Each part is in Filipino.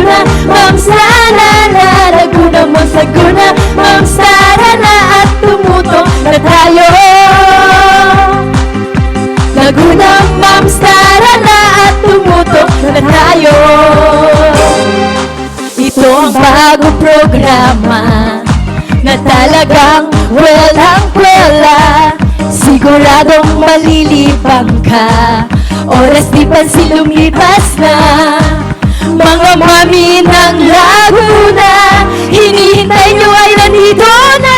Laguna, Ma'am Sara na. Laguna, Ma'am Laguna, Ma'am Sara na. At tumutong na tayo. Laguna, Ma'am Sara na. At tumutong na tayo. Ito ang bagong programa na talagang walang kwela. Siguradong malilibang ka. Oras di pansin lumipas na. Mga mami ng Laguna, hinihintay nyo ay nandito na.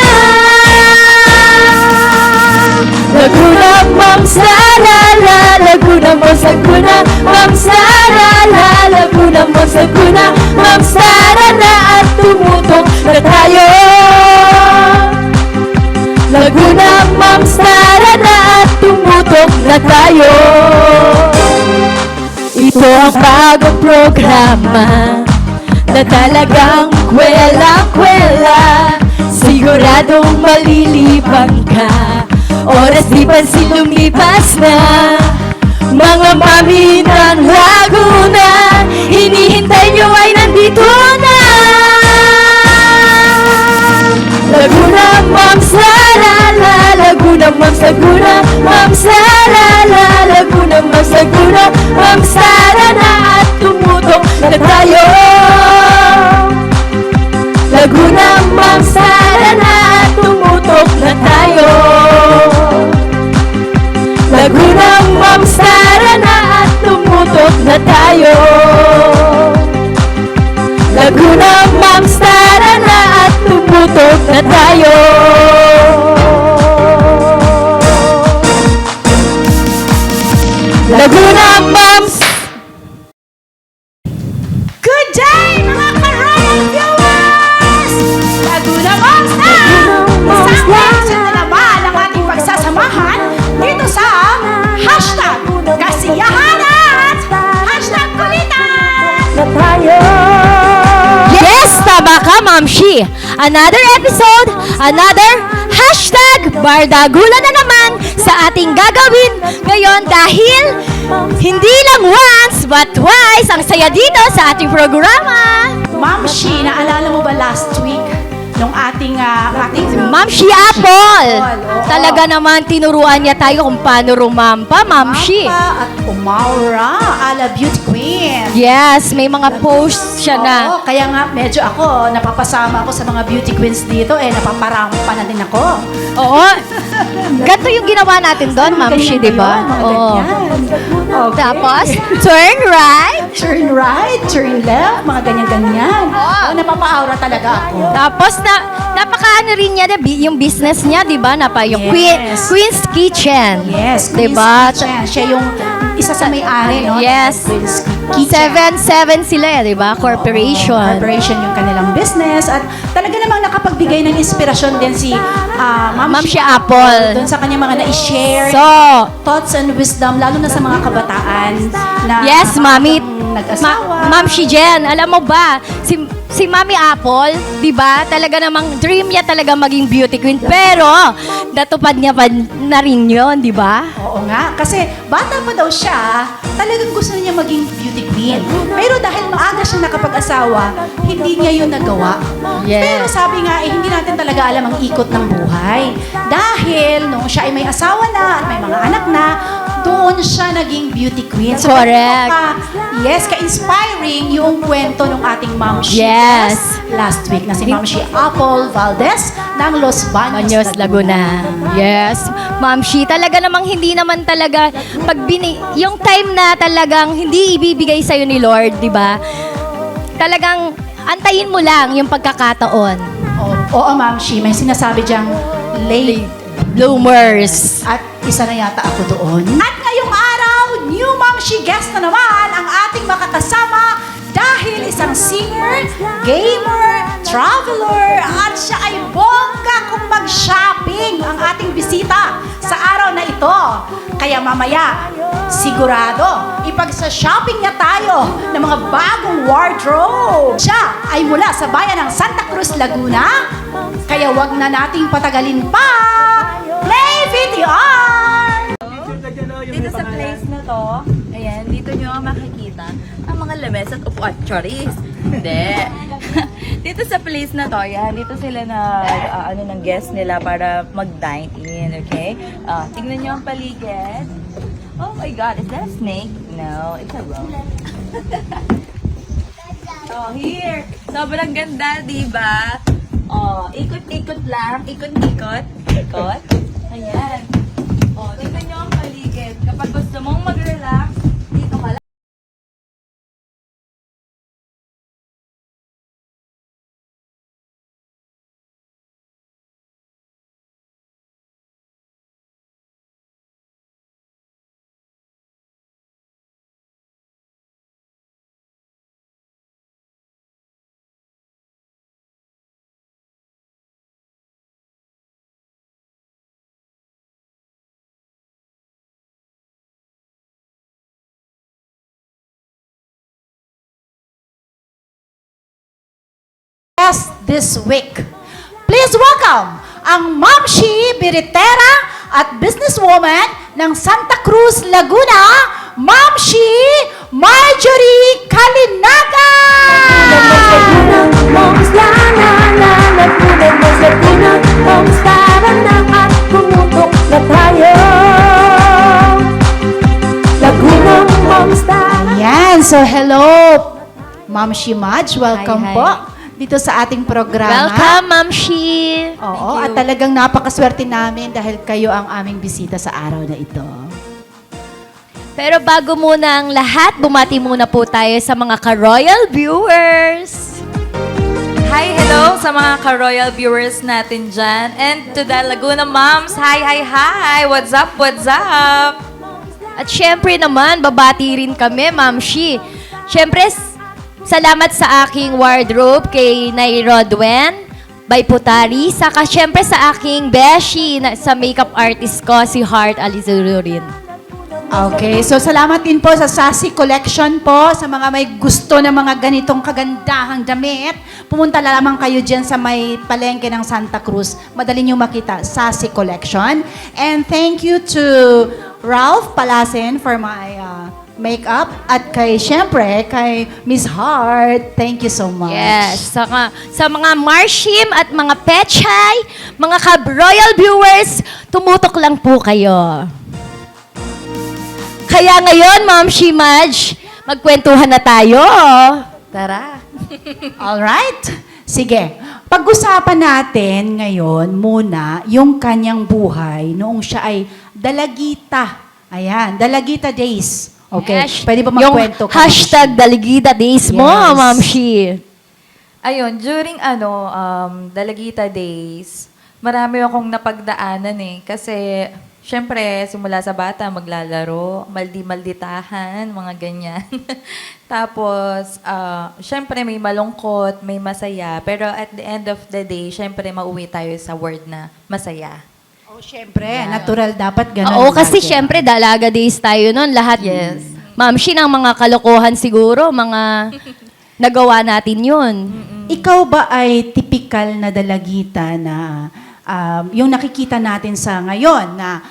Laguna, Ma'am Sara la. Laguna, Ma'am Laguna, Ma'am Sara la. Laguna, Ma'am Laguna, Ma'am Sara na. At tumutong na tayo. Laguna, Ma'am Sara na. At tumutong na tayo. Ito ang bagong programa na talagang kwela-kwela. Siguradong malilibang ka. Oras di pansin lumipas na. Mga mami ng Laguna, hinihintay nyo ay nandito na. Laguna, Ma'am Sara la. Laguna, Ma'am Laguna, Ma'am Sara la. Laguna, Ma'am Laguna, Ma'am Sara na. At tumutong na tayo. Laguna, Ma'am Sara na. At tumutong na tayo. Laguna, Ma'am Sara na. At tumutok na tayo. Laguna, Ma'am Sara na. At tumutok na tayo. Laguna, Ma'am. Good day, mga ka-Royal viewers! Laguna Moms na! Isang episode na naman ang ating pagsasamahan dito sa hashtag kasiyahan at hashtag kulitan! Na tayo. Yes, tama ka, Ma'am Shi. Another episode, another hashtag Bardagula na naman sa ating gagawin ngayon dahil hindi lang once but twice ang saya dito sa ating programa. Ma'am Shi, naalala mo ba last week nung ating Ma'am Shi Apple. Oo. Talaga naman tinuruan niya tayo kung paano rumampa, Ma'am Shi. Mapa at umaura ala beauty queen. Yes, may mga posts siya na. Oo, kaya nga medyo ako, napapasama ako sa mga beauty queens dito, napaparampa na din ako. Oo. Ganito yung ginawa natin doon, Ma'am Shi, di ba? Oo. Okay. Tapos, turn right. Turn right, turn left, mga ganyan-ganyan. Oo. Napapa-aura talaga ako. Tapos, napakaano rin niya, yung business niya, di ba? Yung Yes. Queen's Kitchen. Yes, Di Queen's ba? Kitchen. Siya yung isa sa may-ari, no? Yes. Queen's Kitchen. 7-7 sila, di ba? Corporation. Corporation yung kanilang business. At talaga namang nakapagbigay ng inspirasyon din si Ma'am Shi Apple. Doon sa kanyang mga na-share So, thoughts and wisdom, lalo na sa mga kabataan na yes, Mami. nag-asawa. Ma'am Shi Jen, alam mo ba, si Mami Apple, di ba, talaga namang dream niya talaga maging beauty queen. Pero, natupad niya pa na rin yun, di ba? Oo nga, kasi bata pa daw siya, talagang gusto niya maging beauty queen. Pero dahil maaga siya nakapag-asawa, hindi niya yun nagawa. Yes. Pero sabi nga, hindi natin talaga alam ang ikot ng buhay. Dahil nung siya ay may asawa na at may mga anak na, doon siya naging beauty queen. So, Correct. Yes, ka-inspiring yung kwento ng ating Ma'am Shi Yes. last week na si Ma'am Shi Apple Valdez ng Los Baños, Baños, Laguna. Yes. Ma'am Shi, talaga namang hindi naman talaga, yung time na talagang hindi ibibigay sa'yo ni Lord, di ba? Talagang, antayin mo lang yung pagkakataon. Oo, Ma'am Shi, may sinasabi diyang late Bloomers. at isa na yata ako doon. At ngayong araw, new Ma'am Shi guest na naman ang ating makakasama dahil isang singer, gamer, traveler, at siya ay bongga kung mag-shopping ang ating bisita sa araw na ito. Kaya mamaya, sigurado, ipagsa-shopping niya tayo ng mga bagong wardrobe. Siya ay mula sa bayan ng Santa Cruz, Laguna. Kaya wag na nating patagalin pa. Play VTR! Dito sa place na to, ayan, dito nyo makikita ang mga lamesa at upuan. Choris! Hindi. Dito sa place na to, ayan, dito sila na, ng guest nila para mag-dine in, okay? Tingnan nyo ang paligid. Oh my God, is that a snake? No, it's a rope. Oh, here. Sobrang ganda, di ba? Oh, ikot-ikot lang. Ikot-ikot. Ikot. Ayan. Oh, tingnan nyo ang paligid. Kapag gusto mong mag-relax, dito ka lang. Guest this week. Please welcome ang Mamshi Biritera at businesswoman ng Santa Cruz, Laguna, Mamshi Marjorie Kalinaga! Moms, la la la, Laguna Moms, Laguna Moms, tara na at pumutok na tayo. Laguna Moms, tara. Yan, so hello, Mamshi Madge, welcome Hi, hi. po dito sa ating programa. Welcome, Ma'am Shi! Oo, at talagang napakaswerte namin dahil kayo ang aming bisita sa araw na ito. Pero bago muna ang lahat, bumati muna po tayo sa mga ka-royal viewers. Hi, hello sa mga ka-royal viewers natin dyan. And to the Laguna Moms, hi, hi, hi! What's up, what's up? At syempre naman, babati rin kami, Ma'am Shi. Syempre, salamat sa aking wardrobe kay Nay Rodwen, by Putari, saka syempre sa aking beshi sa makeup artist ko, si Heart Alizurin. Okay, so salamat din po sa Sassy Collection po, sa mga may gusto ng mga ganitong kagandahang damit. Pumunta lamang kayo dyan sa may palengke ng Santa Cruz. Madali nyo makita, Sassy Collection. And thank you to Ralph Palasin for my makeup at syempre, kay Miss Heart. Thank you so much. Yes, sa mga Marshim at mga Pechay, mga ka-royal viewers, tumutok lang po kayo. Kaya ngayon, Ma'am Shi Madge, magkwentuhan na tayo. Tara! Alright? Sige. Pag-usapan natin ngayon muna yung kanyang buhay noong siya ay dalagita. Ayan, dalagita days. Okay, Yes. pwede ba magkwento Yung hashtag Dalagita Days mo, Yes. Ma'am Shi. Ayun, during Dalagita Days, marami akong napagdaanan eh. Kasi, syempre, simula sa bata, maglalaro, maldi-malditahan, mga ganyan. Tapos, syempre, may malungkot, may masaya. Pero at the end of the day, syempre, mauwi tayo sa word na masaya. Oh, syempre, natural dapat ganun. Oo, kasi lagi. syempre, Dalaga Days tayo nun. Lahat, Yes. Ma'am Shi, ng mga kalokohan siguro, mga nagawa natin yun. Ikaw ba ay typical na dalagita na yung nakikita natin sa ngayon na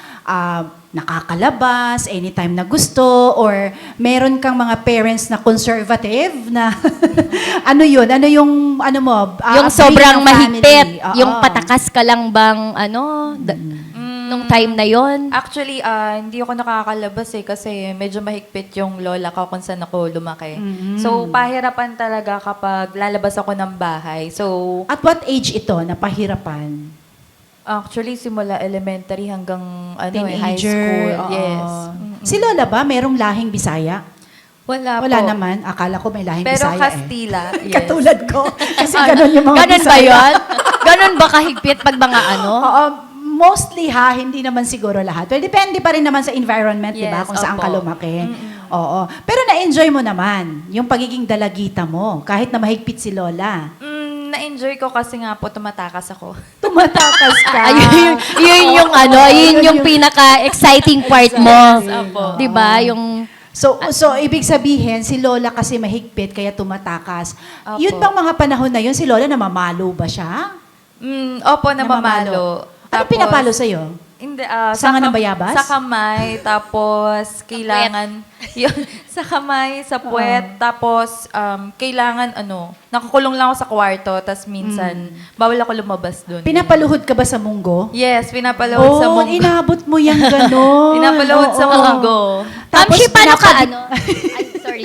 nakakalabas anytime na gusto or meron kang mga parents na conservative na ano yun? Ano yung ano mo? Yung upbringing sobrang ng family? mahigpit, Oo. yung patakas ka lang bang, nung time na yon. Actually, hindi ako nakakalabas eh kasi medyo mahigpit yung lola ko kung saan ako lumaki. So, pahirapan talaga kapag lalabas ako ng bahay. So, At what age ito na pahirapan? actually, simula elementary hanggang high Teenager? school. Oo. Yes. Si Lola ba merong lahing Bisaya? Wala Wala po. naman. Akala ko may lahing Pero Bisaya Kastila, eh. yes. Katulad ko. Kasi ganun yung mga Ganun ba Bisaya. yun? Ganun ba kahigpit pag mga ano? Oo, mostly hindi naman siguro lahat. Well, depende pa rin naman sa environment, di ba? Yes, Kung saan opo. ka lumaki. Oo. Pero na-enjoy mo naman yung pagiging dalagita mo, kahit na mahigpit si Lola. Na-enjoy ko kasi nga po tumatakas ako. Tumatakas ka. Yun yung ano, yun yung pinaka-exciting part mo. Opo. 'Di ba? Yung So, ibig sabihin, si Lola kasi mahigpit, kaya tumatakas. Opo. Yun bang mga panahon na yun, si Lola namamalo ba siya? Opo, namamalo. Ano pinapalo sa'yo? Hindi, Sanga ng bayabas? Sa kamay, tapos kailangan, yun, sa kamay, sa puwet, tapos kailangan, nakakulong lang ako sa kwarto, tapos minsan, bawal ako lumabas doon. Pinapaluhod ka ba sa munggo? Yes, pinapalawad sa munggo. inabot mo yan gano'n. Pinapalawad sa munggo. Ma'am Shi, paano ka pinapadi- Ay, sorry.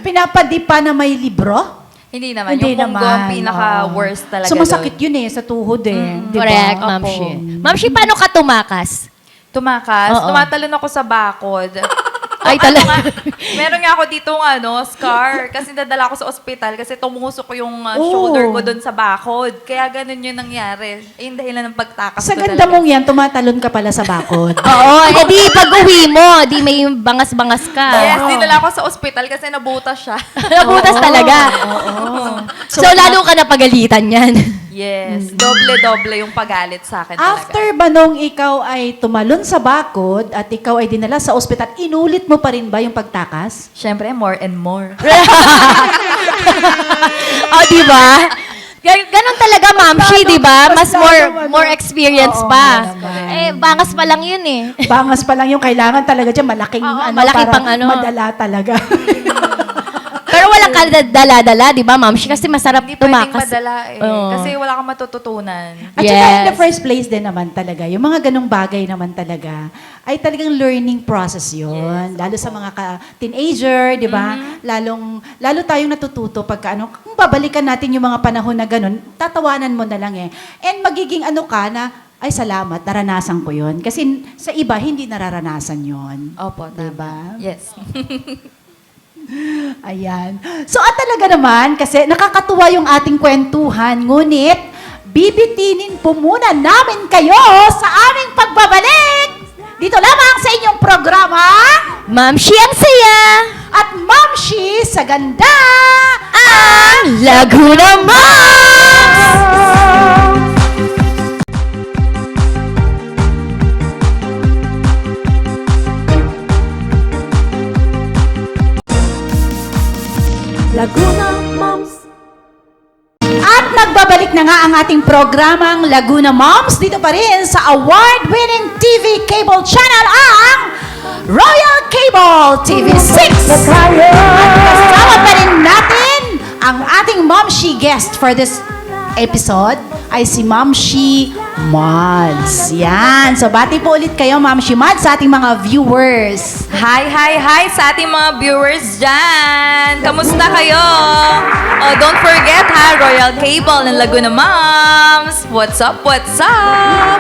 Pinapadipa na may libro? Hindi naman. Hindi Yung munggo naman, ang pinaka-worst talaga So masakit doon. yun sa tuhod eh. Di ba? Correct, Ma'am Opo. Shi. Ma'am Shi, paano ka tumakas? Tumakas. Oo. Tumatalon ako sa bakod. Ay, talaga. Meron nga ako dito scar. Kasi nadala ako sa ospital kasi tumusok yung Oh. shoulder ko doon sa bakod. Kaya ganun yung nangyari. Yung dahilan ng pagtakas Sa ko ganda talaga. mong yan, tumatalon ka pala sa bakod. Oo, edi pag uwi mo, di may bangas-bangas ka. Yes, dinala ako sa ospital kasi nabutas siya. Nabutas talaga. So, lalo ka napagalitan yan. Yes, doble-doble yung pagalit sa akin talaga. After ba nung ikaw ay tumalon sa bakod at ikaw ay dinala sa ospital, inulit mo pa rin ba yung pagtakas? Siyempre, more and more. Oh, di ba? Ganon talaga, Ma'am Shi, di ba? Mas more experience Oo, pa. naman. Eh, bangas pa lang yun eh. Bangas pa lang yung kailangan talaga dyan, malaking Oo, malaki para pang ano. madala talaga. Pero walang dala-dala, di ba, Ma'am Shi? Kasi masarap Hindi pwedeng tumakas. madala eh. Oo. Kasi wala kang matututunan. At saka in the Yes. first place din naman talaga, yung mga ganong bagay naman talaga, ay talagang learning process yun. Lalo sa mga teenager, di ba? Lalo tayong natututo pagka kung babalikan natin yung mga panahon na ganon, tatawanan mo na lang eh. And magiging ka na, ay salamat, naranasan ko yun. Kasi sa iba, hindi nararanasan yun. Opo, tama. Diba? Yes. Ayan. So at talaga naman, kasi nakakatuwa yung ating kwentuhan, ngunit bibitinin po muna namin kayo sa aming pagbabalik. Dito lamang sa inyong programa, Ma'am Shi ang saya. at Ma'am Shi sa ganda. Ang Laguna Moms! Laguna Moms. At nagbabalik na nga ang ating programang Laguna Moms. Dito pa rin sa award-winning TV cable channel ang Royal Cable TV6. At kasama pa rin natin ang ating Ma'am Shi guest for this episode ay si Ma'am Shi Mads. Yan. So, bati po ulit kayo, Ma'am Shi Mads, sa ating mga viewers. Hi sa ating mga viewers dyan! Kamusta kayo? Oh, don't forget Royal Cable ng Laguna Moms! What's up? What's up,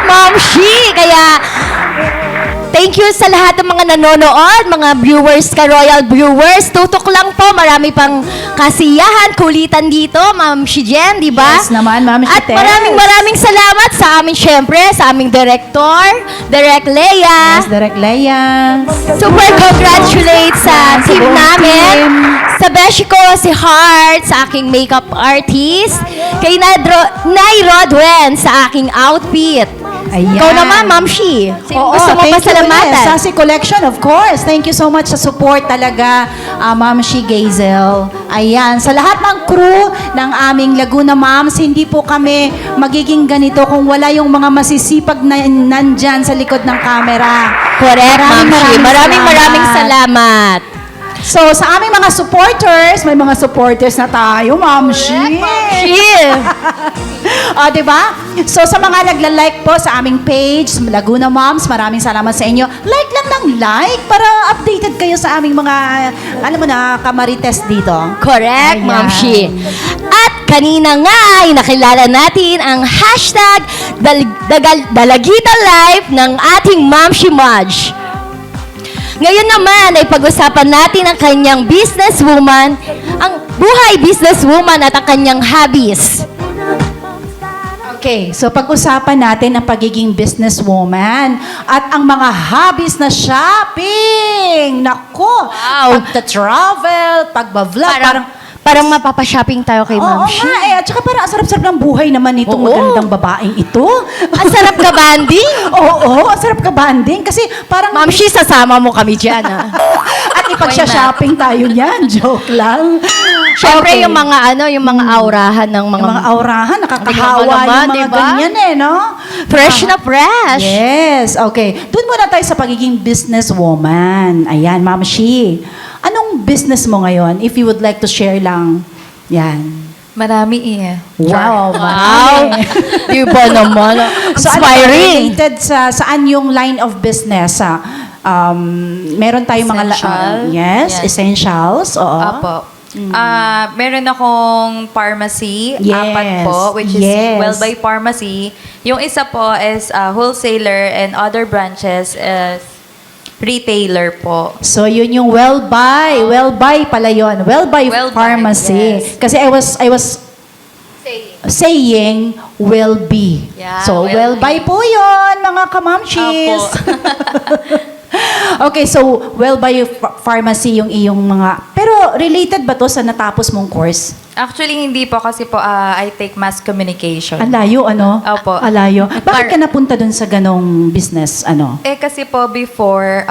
Ma'am Shi? Kaya, thank you sa lahat ng mga nanonood, mga viewers, ka-royal viewers. Tutok lang po, marami pang kasiyahan, kulitan dito, Ma'am Shi Jen, di ba? Yes naman, Ma'am Shi At Tess. maraming salamat sa amin, syempre, sa aming director, Direk Leia. Yes, Direk Leia. Super congratulate sa Yes, team sa buong namin. team. Sa beshi ko, si Heart, sa aking makeup artist. Kay Nay Rodwen, sa aking outfit. Ayan. Ikaw naman, Ma'am Shi. Sino Oo, gusto mo thank you pasalamatan? ulit. Sasi Collection, of course. Thank you so much sa support talaga, Ma'am Shi Gazel. Ayan. Sa lahat ng crew ng aming Laguna Moms, hindi po kami magiging ganito kung wala yung mga masisipag na nandyan sa likod ng camera. Correct, Ma'am Shi. Maraming salamat. So, sa aming mga supporters, may mga supporters na tayo, Ma'am Shi. Shi. O, di ba? So, sa mga nagla-like po sa aming page, Laguna Moms, maraming salamat sa inyo. Like lang ng like para updated kayo sa aming mga, alam mo na, kamarites dito. Correct, Ayan. Ma'am Shi. At kanina nga ay nakilala natin ang hashtag Dalagita Life ng ating Ma'am Shi Maj. Ngayon naman ay pag-usapan natin ang kanyang businesswoman, ang buhay businesswoman at ang kanyang hobbies. Okay, so pag-usapan natin ang pagiging businesswoman at ang mga hobbies na shopping. Nako, Wow. pagta-travel, pagba-vlog, Parang mapapashopping tayo kay Ma'am Oo Shi. nga eh. At saka parang ang sarap-sarap ng buhay naman itong Oo. magandang babaeng ito. Ang sarap ka banding. Oo, ang sarap ka banding. Kasi parang... Ma'am Shi, sasama mo kami dyan, ah. At ipag-shopping tayo niyan. Joke lang. Siyempre, Okay. yung mga aurahan ng Yung mga aurahan, nakakahawa Tingnan mo naman, yung mga diba? ganyan eh, no? Fresh na fresh. Yes, okay. Doon muna tayo sa pagiging businesswoman. Ayan, Ma'am Shi. Anong business mo ngayon? If you would like to share lang. Yan. Marami eh. Wow, Wow. marami. Di ba naman? So, ano, Inspiring. related saan yung line of business? Meron tayong mga... Essential. yes, Yan. essentials. Oo. Apo. Meron akong pharmacy, Yes. 4 po, which is Yes. Wellbuy Pharmacy. Yung isa po is wholesaler and other branches is retailer po. So, yun yung Wellbuy. Wellbuy pala yun. Wellbuy Wellbuy, Pharmacy. yes. Kasi I was saying will be. Yeah, So, will Wellbuy po yun, mga kamamchis. Okay, so Wellbuy Pharmacy yung iyong mga... Pero related ba to sa natapos mong course? Actually, hindi po kasi po I take mass communication. Ang layo, ano? Opo. Ang layo. Bakit ka napunta dun sa ganong business, ano? Kasi po before,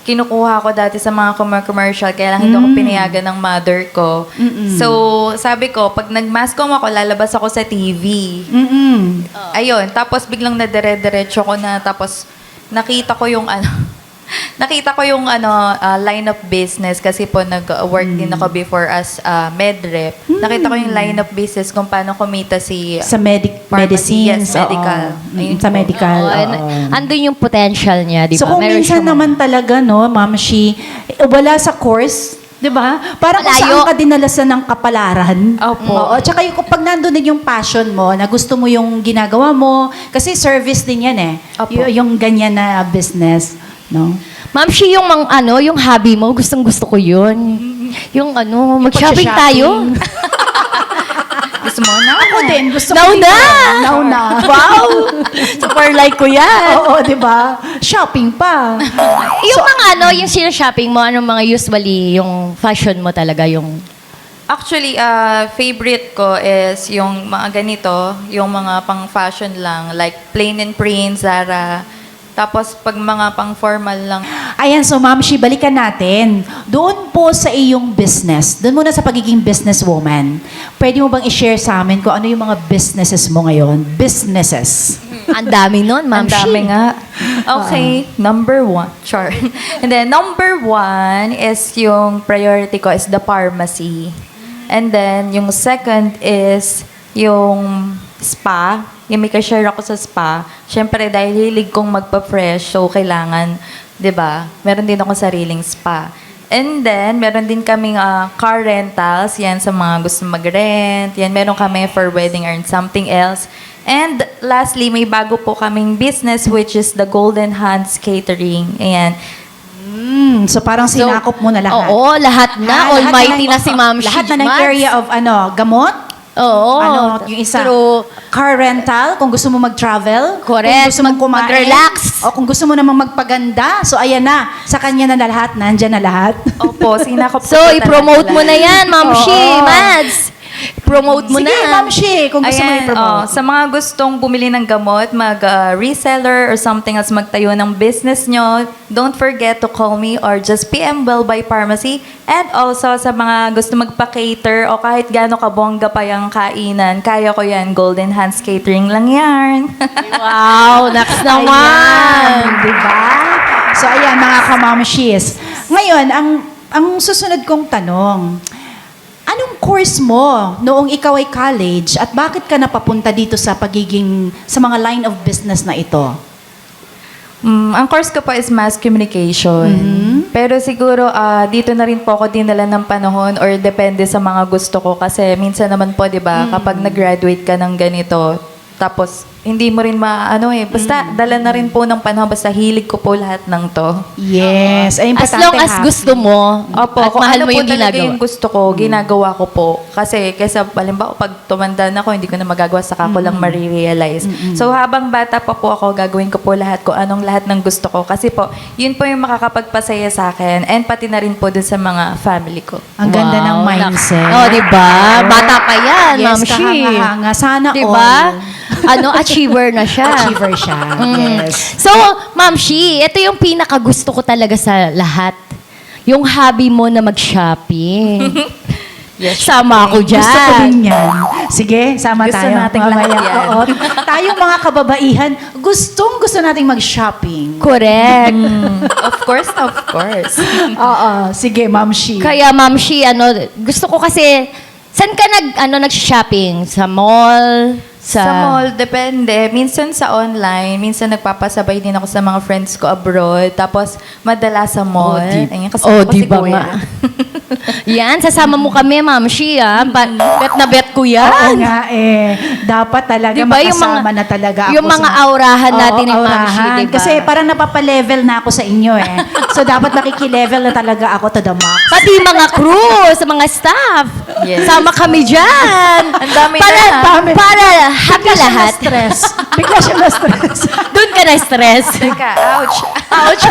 kinukuha ko dati sa mga commercial, kaya lang hindi ako pinayagan ng mother ko. So, sabi ko, pag nag-mass comm ako, lalabas ako sa TV. Mm-mm. Ayun, tapos biglang nadire-diretso ko na, tapos nakita ko yung line of business kasi po nag-work din ako before as med rep. Nakita ko yung line of business kung paano kumita si Sa Pharmacy, medicines. yes, medical. oo. Ayun Sa po. medical. Oo, oo. andun yung potential niya, di ba? So kung Meron minsan siyang- naman talaga, no, Ma'am Shi, wala sa course, di ba? Para kung Malayo. saan ka dinalasan ng kapalaran. Opo. Oo. Tsaka yung, pag nandun din yung passion mo, na gusto mo yung ginagawa mo, kasi service din yan eh. Opo. Yung ganyan na business. No? Ma'am Shi, yung yung hobby mo, gustong-gusto ko yun. Yung mag-shopping tayo. Gusto mo na? Ako din, gusto ko Now din na! yan. Now na. Wow! Super like ko yan. Oo, di ba? Shopping pa. Yung yung shopping mo, anong mga usually, yung fashion mo talaga, yung... Actually, favorite ko is yung mga ganito, yung mga pang-fashion lang, like plain and print, Zara. Tapos pag mga pang-formal lang, Ayan, so Ma'am Shi, balikan natin. Doon po sa iyong business, doon muna sa pagiging businesswoman, pwede mo bang i-share sa amin kung ano yung mga businesses mo ngayon? Businesses. Ang dami nun, Ma'am ang Shi. dami nga. Okay, number 1. Char. And then, number 1 is yung priority ko is the pharmacy. And then, yung second is yung spa. Yung may ka-share ako sa spa. Siyempre, dahil hilig kong magpa-fresh, so kailangan, di ba, meron din ako sariling spa. And then, meron din kaming car rentals. Yan sa mga gusto mag-rent. Yan, meron kami for wedding or something else. And lastly, may bago po kaming business which is the Golden Hands Catering. Ayan. So parang sinakop mo na lahat. Oo, lahat na. Almighty ng- na si Ma'am Shi. Lahat na ng Mads. area of Oo. gamot. Yung isa, True. car rental, kung gusto mo mag-travel. Correct. Kung gusto mong kumain. Mag-relax. O kung gusto mo namang magpaganda. So ayan na, sa kanya na lahat, nandyan na lahat. Opo, sinakop So, ko po i-promote talaga mo na yan, Ma'am Oo. Shi, Mads. Promote mo Sige, na. Ma'am Shi, kung gusto mo Ayan, i-promote. sa mga gustong bumili ng gamot, mag-reseller or something else, magtayo ng business nyo, don't forget to call me or just PM Wellbuy Pharmacy. And also, sa mga gusto magpa-cater o kahit gaano kabongga pa yung kainan, kaya ko yan, Golden Hands Catering lang yan. Wow, next naman. Ayan, diba? So, ayan, mga kamamashis. Ngayon, ang susunod kong tanong, anong course mo noong ikaw ay college at bakit ka napapunta dito sa mga line of business na ito? Ang course ko po is mass communication. Pero siguro dito na rin po ako dinala ng panahon or depende sa mga gusto ko kasi minsan naman po 'di ba kapag nag-graduate ka ng ganito tapos hindi mo rin basta dala na rin po ng panahon basta hilig ko po lahat ng to. Yes. Ay, As importante, long as happy. gusto mo Opo, at kung mahal ano mo po yung talaga ginagawa. yung gusto ko, ginagawa ko po. Kasi, kaysa, halimbawa, pag tumanda na ako, hindi ko na magagawa, saka ko lang marirealize. So, habang bata pa po ako, gagawin ko po lahat ko, anong lahat ng gusto ko. Kasi po, yun po yung makakapagpasaya sa akin and pati na rin po dun sa mga family ko. Ang ganda ng Wow, mindset. Oh, di ba? Bata pa yan, Yes, Ma'am Shi. kahanga-hanga. Sana Di ba? all. Achiever na siya. Achiever siya. Yes. So, Ma'am Shi, ito yung pinakagusto ko talaga sa lahat. Yung hobby mo na mag-shopping. Yes. Sama ako dyan. Gusto ko din yan. Sige, sama Gusto tayo. nating lahat yan. Oo. Tayong mga kababaihan, gusto nating mag-shopping. Correct. Of course, of course. Oo. Sige, Ma'am Shi. Kaya Ma'am Shi, gusto ko kasi, saan ka nag-shopping? Sa mall? Sa mall, depende. Minsan sa online, minsan nagpapasabay din ako sa mga friends ko abroad. Tapos, madalas sa mall. Ayan, kasama ko si diba Kuya. nga? Yan, sasama mo kami, Ma'am Shi, ah. Bet na bet ko yan. Oo nga eh. Dapat talaga Diba, yung makasama mga- na talaga ako yung mga aurahan natin ni Ma'am Shi, aurahan. diba? Kasi parang napapa-level na ako sa inyo eh. So dapat nakiki-level na talaga ako to the max. Pati mga crew, sa mga staff. Yes. Sama kami dyan. Ang dami para, na. Dami. para happy Bigla siya lahat. na-stress. Bigla siya na-stress. Doon ka na-stress. Teka, ouch. Ouch.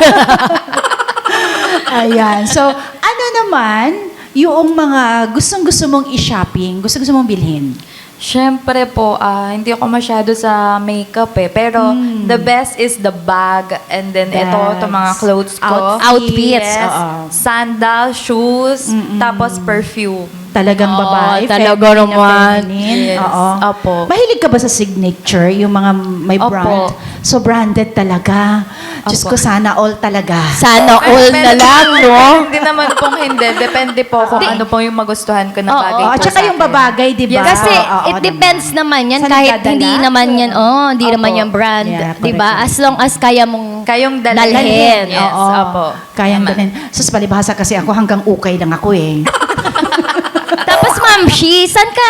Ayan. So, ano naman yung mga gustong-gusto mong i-shopping, gustong-gusto mong bilhin? Siyempre po, hindi ako masyado sa makeup eh. Pero the best is the bag. And then ito mga clothes ko. Outfits. Yes. Oo. Sandal, shoes, tapos perfume. Talagang Oo, babae. talaga feminine na naman. feminine. Yes. Oo. Opo. Mahilig ka ba sa signature? Yung mga may Opo. brand? So branded talaga. Diyos Opo. ko, sana all talaga. Sana all na lang, no? Hindi naman pong hindi. Depende po kung ano po yung magustuhan ko na Oo. bagay Oh, po at saka sa yung akin. babagay, di ba? Kasi Oo, it depends naman yan. Saan Kahit nagdadala? hindi naman yan, hindi Opo. naman yan brand. Yeah, di ba? correct. As long as kaya mong Kayong dalhin. Yes, Oo. opo. Kayang Tama. dalhin. Sus, palibhasa kasi ako hanggang ukay lang ako eh. Tapos, Ma'am Shi, saan ka,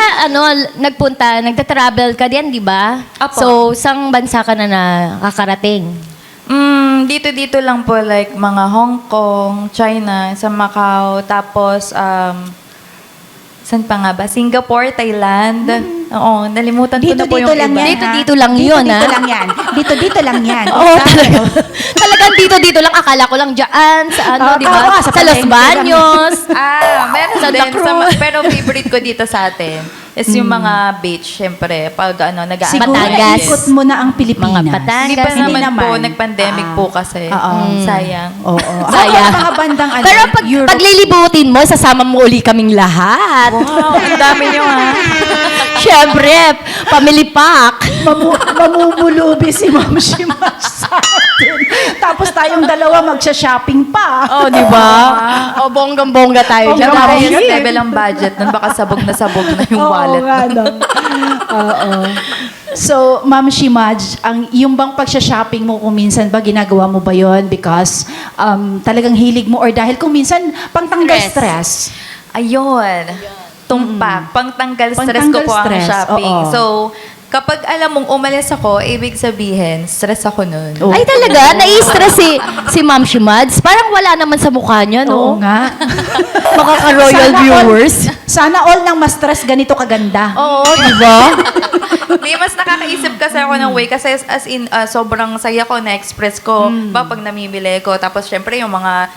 nagpunta? Nagta-travel ka din, di ba? Apo. So, sang bansa ka na nakakarating? Dito lang po, like mga Hong Kong, China, sa Macau, tapos, saan pa nga ba? Singapore, Thailand. Oo, nalimutan ko na po yung lang iba. yan, ha? Dito lang yun, Dito ha? lang yan. Dito lang yan. Oo, talaga. Talagang dito lang. Akala ko lang dyan, sa di ba? akala ko Sa sa Los palengke lang. Baños. Meron Santa din. Cruz. Pero favorite ko dito sa atin is yung mga beach, syempre. Pag nag-aano. Siguro Batangas. ikot mo na ang Pilipinas. Mga Batangas. Hindi pa Hindi naman po, nag-pandemic po kasi. Oo. Sayang. Oo. Sayang. Ako, mga bandang ano, Pero Europe. paglilibutin mo, sasama mo uli kaming lahat. Wow, ang dami nyo ha. Siyempre, family pack. Mamumulubi si Ma'am Shimash sa atin. Tapos tayong dalawa magsha-shopping pa. Oh, di ba? O, bonggang-bongga tayo dyan. Bonggang-bongga. Ma'am Highest Shi. level ang budget nun. Baka sabog na yung Oo wallet. nga, no? Oo. So, Ma'am Shimaj, yung bang pagsha-shopping mo kung minsan ba ginagawa mo ba yon because talagang hilig mo or dahil kung minsan pangtanggal stress. Ayun. Tumpak. Pangtanggal stress Pangtanggal ko po ang stress, shopping. oo. So, kapag alam mong umalis ako, ibig sabihin, stress ako nun. Oo. Ay, talaga? Nai-stress si Ma'am Shimads? Parang wala naman sa mukha niya, Oo no? nga. Makaka-royal viewers. Sana all nang ma-stress ganito kaganda. Oo, di ba? Hindi, mas nakakaisip kasi ako ng way. Kasi as in, sobrang saya ko na-express ko pag namimili ko. Tapos, syempre, yung mga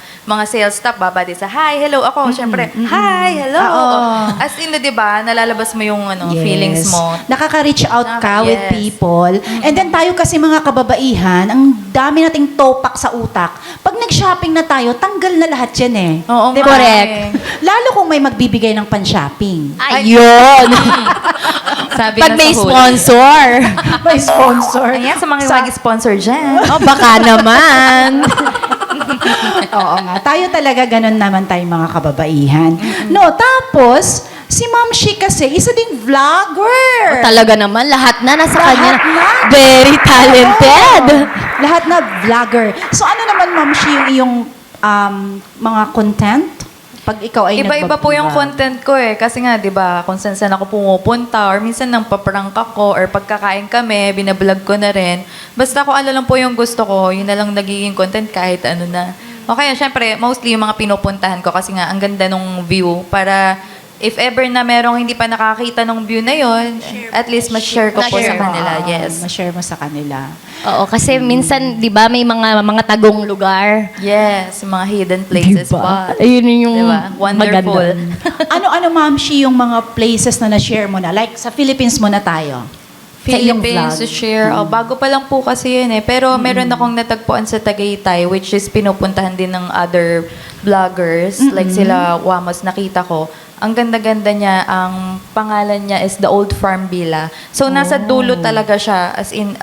sales staff, babadi sa, hi, hello. Ako, syempre, hi, hello. Oo. As in, di ba, nalalabas mo yung feelings mo. Nakaka-reach out ka with Yes. people. And then tayo kasi mga kababaihan, ang dami nating topak sa utak. Pag nag-shopping na tayo, tanggal na lahat yan eh. Oo, Diba? correct. Lalo kung may magbibigay ng pan-shopping. Ayun. Sabi Pag na may sa huli. sponsor. May sponsor. Ayan, sa mga mag-sponsor dyan. Oh, baka naman. Oo nga. Tayo talaga ganun naman tayong mga kababaihan. No, tapos, si Ma'am Shi kasi, isa ding vlogger. Talaga naman, lahat na nasa kanya. na. Very talented. Oo. Lahat na vlogger. So ano naman, Ma'am Shi, yung iyong mga content? Pag ikaw ay Iba-iba po yung nagbablog. content ko eh. Kasi nga, di ba, kung saan ako pumupunta or minsan nang paprank ako or pagkakain kami, binablog ko na rin. Basta kung ano lang po yung gusto ko, yun na lang nagiging content kahit ano na. Okay, syempre, mostly yung mga pinupuntahan ko kasi nga, ang ganda nung view para if ever na merong hindi pa nakakita ng view na yon, at least ma-share ko po sa kanila. Yes. Ma-share mo sa kanila. Oo, kasi minsan, di ba, may mga tagong lugar. Yes, yung mga hidden places Diba? pa. Ayun yung Diba? Wonderful. maganda. Ano, Ma'am Shi, yung mga places na na-share mo na? Like, sa Philippines muna tayo. Sa iyong Philippines to vlog. share. Oh, bago pa lang po kasi yun eh. Pero meron akong natagpuan sa Tagaytay, which is pinupuntahan din ng other vloggers. Like sila Wamos, nakita ko. ang ganda-ganda niya, ang pangalan niya is The Old Farm Villa. So, nasa dulo talaga siya, as in,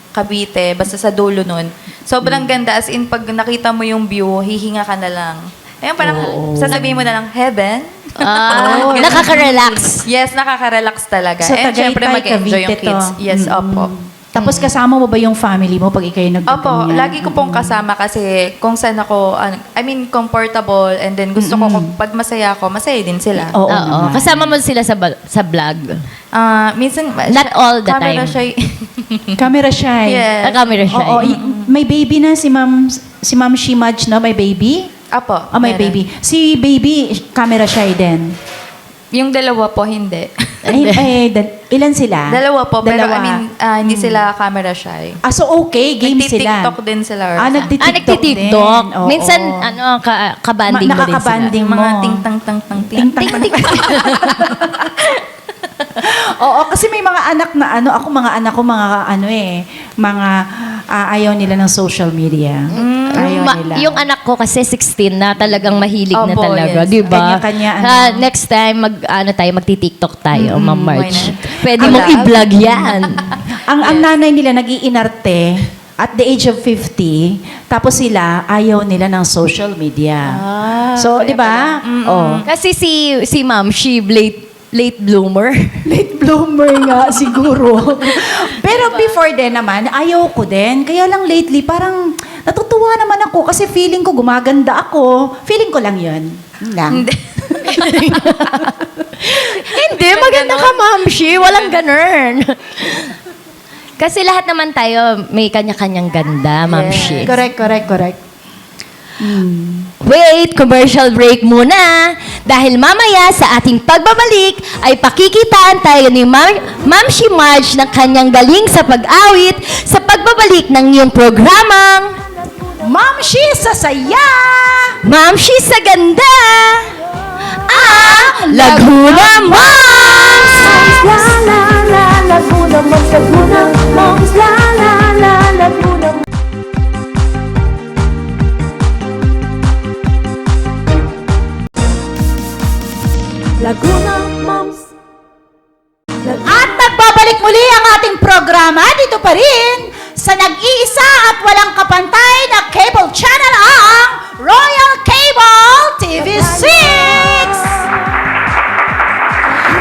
Cavite, basta sa dulo nun. Sobrang ganda, as in, pag nakita mo yung view, hihinga ka na lang. Ayun, parang sasabihin mo na lang, heaven? Nakaka-relax. Yes, nakaka-relax talaga. So, And syempre, Tagaytay, mag-enjoy yung Cavite kids. to. Yes, opo. Tapos kasama mo ba yung family mo pag ikaw'y nagganyan? Opo, lagi ko pong kasama kasi kung saan ako, comfortable, and then gusto ko, pag masaya ako, masaya din sila. Oo, Oo. naman. Kasama mo sila sa vlog. Minsan, Not all the camera time. shy. Camera shy. Yes. Camera shy. Oo, may baby na si Ma'am Shimaj, no? May baby? Apo. May meron. baby. Si baby, camera shy din. Yung dalawa po, hindi. Ilan sila? Dalawa po, pero Dalawa. hindi sila camera shy. So okay, game sila. Nagti-tiktok din sila. Nagti-tiktok din. Nagtitiktok. Oo. Minsan, kabanding mo din sila. Nakakabanding mo. Mga ting-tang-tang-tang. Ting tang tang. Oo, kasi may mga anak na mga ayaw nila ng social media. Ayaw nila. Yung anak ko kasi 16 na, talagang mahilig na Opo, talaga, yes. di ba? Kanya-kanya, Next time, magti-tiktok tayo, Ma'am why March. not? Pwede mong Collab. i-vlog yan. Ang nanay nila nag-iinarte at the age of 50, tapos sila ayaw nila ng social media. So, di ba? Oh. Kasi si Ma'am, she late bloomer. Late bloomer nga, siguro. Pero before din naman, ayaw ko din. Kaya lang lately, parang natutuwa naman ako kasi feeling ko gumaganda ako. Feeling ko lang yun. Yun lang. Hindi, maganda ka, Ma'am Shi. Walang ganun. Kasi lahat naman tayo may kanya-kanyang ganda, Ma'am Shi. Correct. Wait, commercial break muna. Dahil mamaya sa ating pagbabalik ay pakikitaan tayo ni Ma'am Shi Marge ng kanyang galing sa pag-awit sa pagbabalik ng iyong programang Ma'am Shi sa saya! Ma'am Shi sa ganda! Laguna Moms! La la la Laguna Moms, Laguna Moms, la la la Laguna Moms. Laguna Moms. At nagbabalik muli ang ating programa dito pa rin sa nag-iisa at walang kapantay na cable channel ang Royal Cable TV6!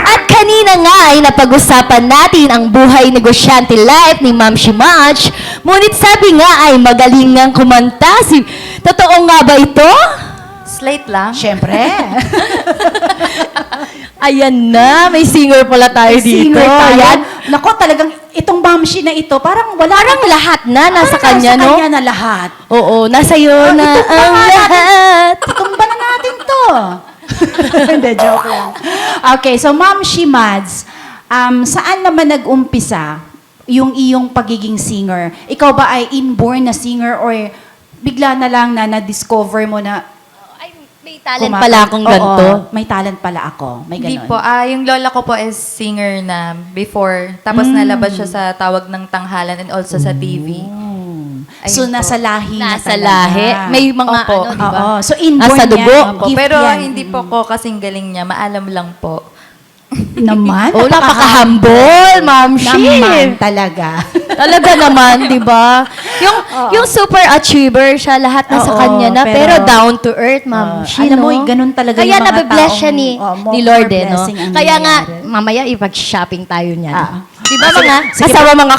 At kanina nga ay napag-usapan natin ang buhay negosyante life ni Ma'am Shi Marge. Ngunit sabi nga ay magaling ngang kumanta. Totoo nga ba ito? Slate lang. Siyempre. Ayan na, may singer pala tayo dito. Singer tayo. Ayan. Nako, talagang itong Mamshi na ito, parang wala Parang lahat na nasa kanya, nasa no? kanya na lahat. Oo, nasa iyo na itumba ang nga natin. lahat. Itumba na natin to. Hindi, joke lang. Okay, so Ma'am Shimads, saan naman nag-umpisa yung iyong pagiging singer? Ikaw ba ay inborn na singer or bigla na lang na na-discover mo na Ay, may talent pala akong ganito. Oo, may talent pala ako. May Hindi ganun. po. Yung lola ko po is singer na before. Tapos nalabas siya sa Tawag ng Tanghalan and also sa TV. Ayun So, po. nasa lahi na Nasa talaga. lahi. May mga Opo. ano, di ba? Oo. So, inborn Nasa dugo. yan. Opo, Gift pero yan. hindi po ko kasing galing niya. Maalam lang po. Naman? Oh, napaka-humble, Ma'am Shi. Naman talaga. Talaga naman, di ba? Yung super achiever siya, lahat nasa Oo, kanya na. Pero, pero- down to earth, Ma'am Shi, alam mo, no? ganun talaga Kaya yung mga nabibless taong- siya ni more Lord, eh, no? blessing ang Kaya nga, nangyayari. mamaya ipag-shopping tayo niyan. Di ba Sige, mga, sige kasama mga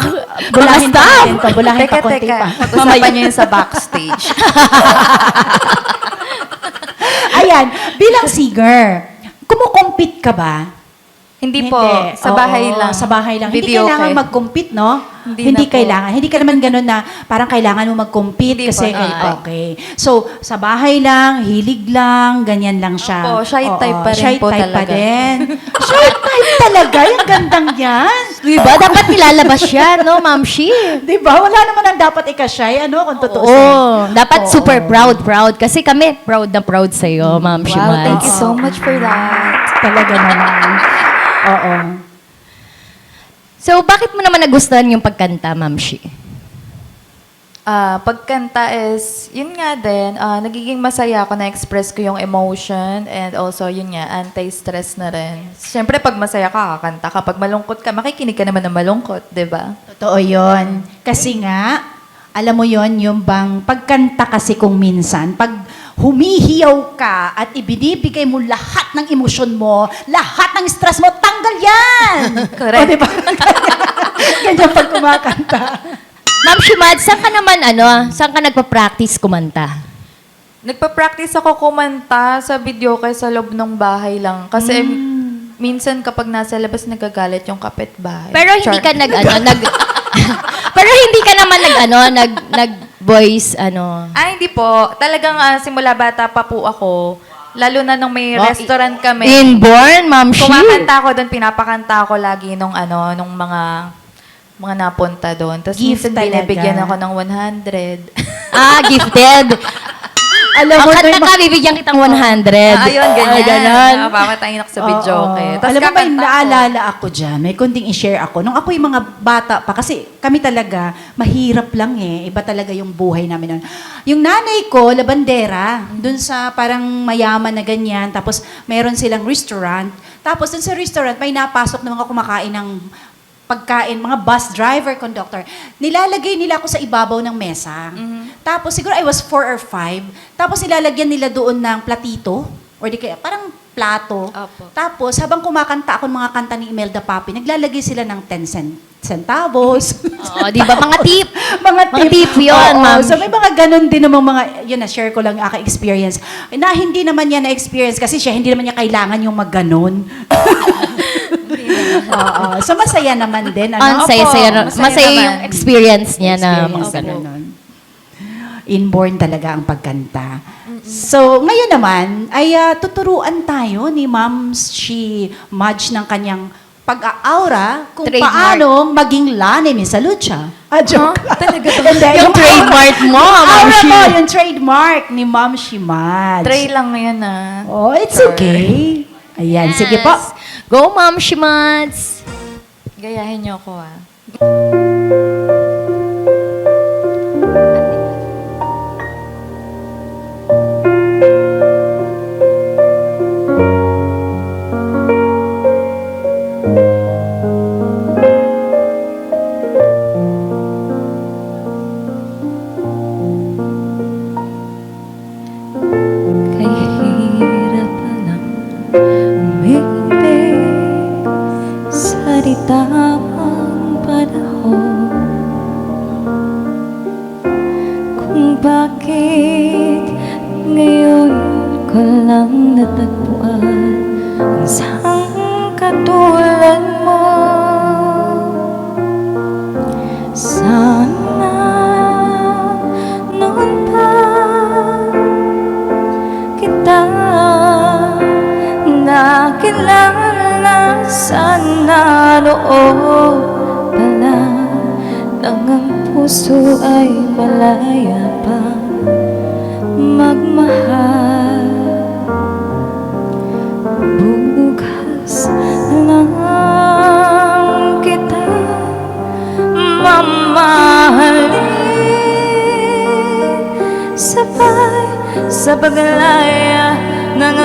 Bulahin pa staff? natin to. Bulahin pa Teka, konti teka. pa. Pag-usapan niyo yun sa backstage. Ayan, bilang singer, kumukompete ka ba? Hindi po. Sa bahay Oo, lang. Sa bahay lang. Hindi Video kailangan okay. mag-compete, no? Hindi na po. kailangan. Hindi ka naman ganun na parang kailangan mo mag-compete Hindi kasi po, okay. So, sa bahay lang, hilig lang, ganyan lang siya. Opo, shy type pa rin shy po type pa talaga. din. Shy type talaga? Yung gandang yan. Di ba? Dapat nilalabas siya, no, Ma'am Shi? Di ba? Wala naman ang dapat ika-shy, ano, kung totoo Oo. Dapat Oo. super proud. Kasi kami, proud na proud sa'yo, Ma'am Shi. Wow, Mads. thank you so much for that. Talaga naman. Oo. So, bakit mo naman nagustuhan yung pagkanta, Ma'am Shi? Pagkanta is, yun nga din, nagiging masaya ako na-express ko yung emotion and also, yun nga, anti-stress na rin. Siyempre, pag masaya ka, kakanta ka. Pag malungkot ka, makikinig ka naman ng malungkot, di ba? Totoo yon. Kasi nga, alam mo yon, yung bang pagkanta kasi kung minsan, pag humihiyaw ka at ibinibigay mo lahat ng emosyon mo, lahat ng stress mo, tanggal yan! Correct. O, diba? Ganyan pag kumakanta. Ma'am Shimad, saan ka naman, saan ka nagpa-practice kumanta? Nagpa-practice ako kumanta sa video kay sa loob ng bahay lang. Kasi minsan kapag nasa labas nagagalit yung kapitbahay. Pero hindi Char. ka Pero hindi ka naman nag-voice, Hindi po. Talagang simula bata pa po ako. Lalo na nung may restaurant kami. Inborn, Ma'am Shi. Kumakanta ako doon, pinapakanta ako lagi nung nung mga napunta doon. Tapos Gift minsan talaga. binibigyan ako ng 100. Gifted. Alam Ang mo, kanta ka, bibigyan kitang 100. Ayun, ganyan. ganon. Napapatayin ako sa video. Oo. Okay. Tapos Alam mo ba, kakanta ako. naalala ako dyan, may kunting i-share ako. Nung ako yung mga bata pa, kasi kami talaga, mahirap lang Iba talaga yung buhay namin nun. Yung nanay ko, labandera, dun sa parang mayaman na ganyan, tapos meron silang restaurant. Tapos dun sa restaurant, may napasok na mga kumakain ng pagkain, mga bus driver, conductor, nilalagay nila ako sa ibabaw ng mesa. Tapos siguro I was 4 or 5. Tapos ilalagyan nila doon ng platito, or di kaya parang plato. Opo. Tapos habang kumakanta ako ng mga kanta ni Imelda Papi, naglalagay sila ng 10 centavos. Oo, di ba? Mga tip. mga tip yun, Oo, ma'am. So may mga ganun din namang mga, yun na-share ko lang yung aking experience. Na hindi naman niya na-experience kasi siya, hindi naman niya kailangan yung mag-ganon. Oo. So masaya naman din. Ang Ano? saya-saya. Opo, Masaya masaya yung naman. experience niya na Experience mga na ganun. ganun. Inborn talaga ang pagkanta. So, ngayon naman, ay tuturuan tayo ni Ma'am Shi Madge ng kanyang pag-aura kung Trademark. paano maging Lani Misa Lucha. Joke. Talaga ba? Hindi, Yung trademark mo, Ma'am aura Shi. mo, yung trademark ni Ma'am Shi Madge. Try lang yan Oh, it's okay. Ayan, sige po. Yes. Go, Ma'am Shimads. Gayahin niyo ako Kahirap lang umibig sa di tamang panahon. Kung bakit ngayon ko lang natagpuan ang isang katulad mo. Sana noon pa kita nakilala, sana noon pala nang ang puso ay malaya pa magmahal. Bukas lang kita mamahalin, sabay sa paglaya ng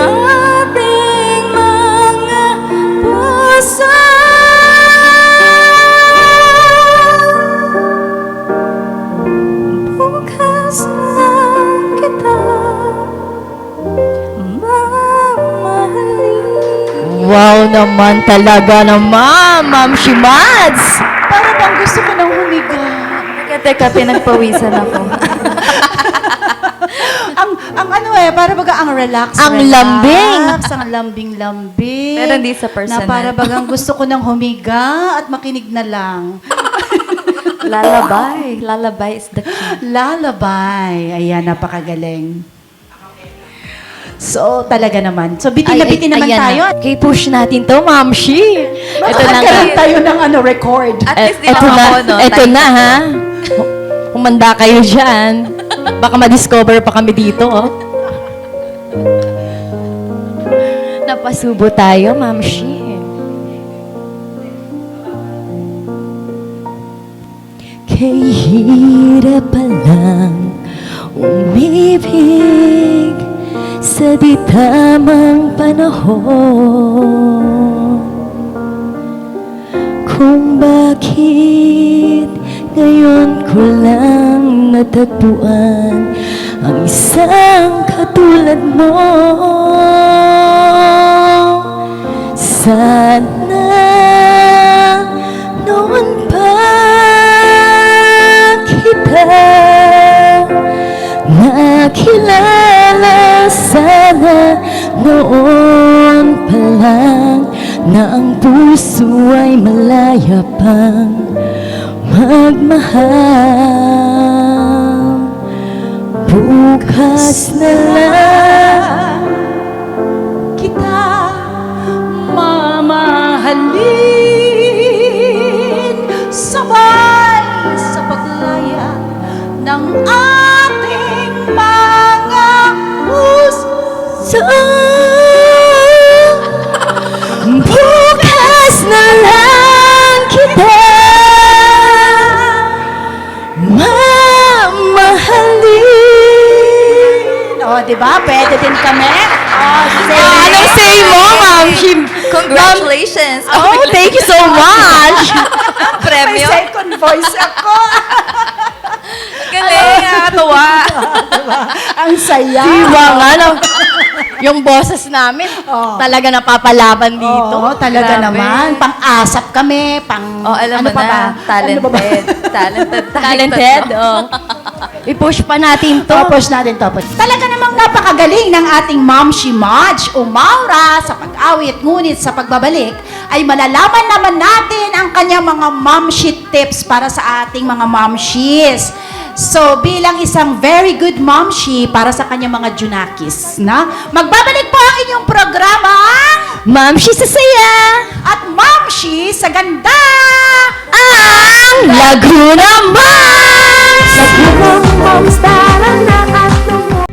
ating mga puso. Bukas lang kita mamahalin. Wow naman talaga naman, Ma'am Shimads. Para bang gusto ko nang humiga. Teka, pinagpawisan ako. ang ano para baga ang relax. Ang relax, lambing. Ang lambing-lambing. Pero hindi sa personal. Na para bagang gusto ko nang humiga at makinig na lang. Lalabay. Lalabay is the key. Lalabay. Ayan, napakagaling. So, talaga naman. So, bitin na bitin naman ayan tayo. na. Okay, push natin to, Ma'am Shi. Ito na nga. Magkakaroon tayo ng record. At least di Ito lang na, ako, no? ito na ha. Humanda kayo dyan. Baka ma-discover pa kami dito, oh. Napasubo tayo, Ma'am Shi. Kay hirap palang umibig sa di tamang panahon. Kung bakit ngayon ko lang natagpuan ang isang katulad mo. Sana noon pa kita nakilala. Sana noon pa lang na ang puso ay malaya pang magmahal. Bukas na lang kita mamahalin, sabay sa paglaya ng ating mga puso. Bukas na lang kita mamahalin. O, di ba? Pwede din kami. Anong say mo, Ma'am Shi? Congratulations! Oh, thank you so much! May Premyo. second voice ako. Galing, nakakatuwa. Ang saya. Diba nga, no? Yung boses namin, talaga napapalaban dito. Oo, talaga Grabe. naman. Pang-asap kami, pang... Oh, alam ano mo pa ba? na, talented. Talented. Talented, oh. I-push pa natin to. Tapos natin to. Talaga namang napakagaling ng ating Momshi Madge o Maura sa pag-awit, ngunit sa pagbabalik ay malalaman naman natin ang kanyang mga Momshi tips para sa ating mga Momshis. So, bilang isang very good Momshi para sa kanyang mga Junakis, na magbabalik po ang inyong programa Ma'am Shi sa saya, at Momshi sa ganda! ang Laguna Moms! Lagunang moms tara na at tumuto.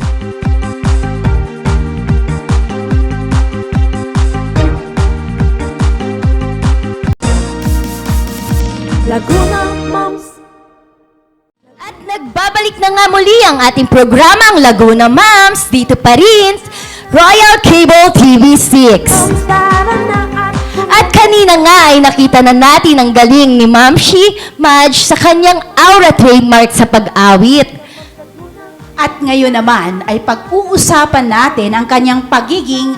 Lagunang moms. At nagbabalik na nga muli ang ating programang Laguna Moms dito pa rin Royal Cable TV6. Moms tara na at At kanina nga ay nakita na natin ang galing ni Ma'am Shi Madge sa kanyang aura trademark sa pag-awit. At ngayon naman ay pag-uusapan natin ang kanyang pagiging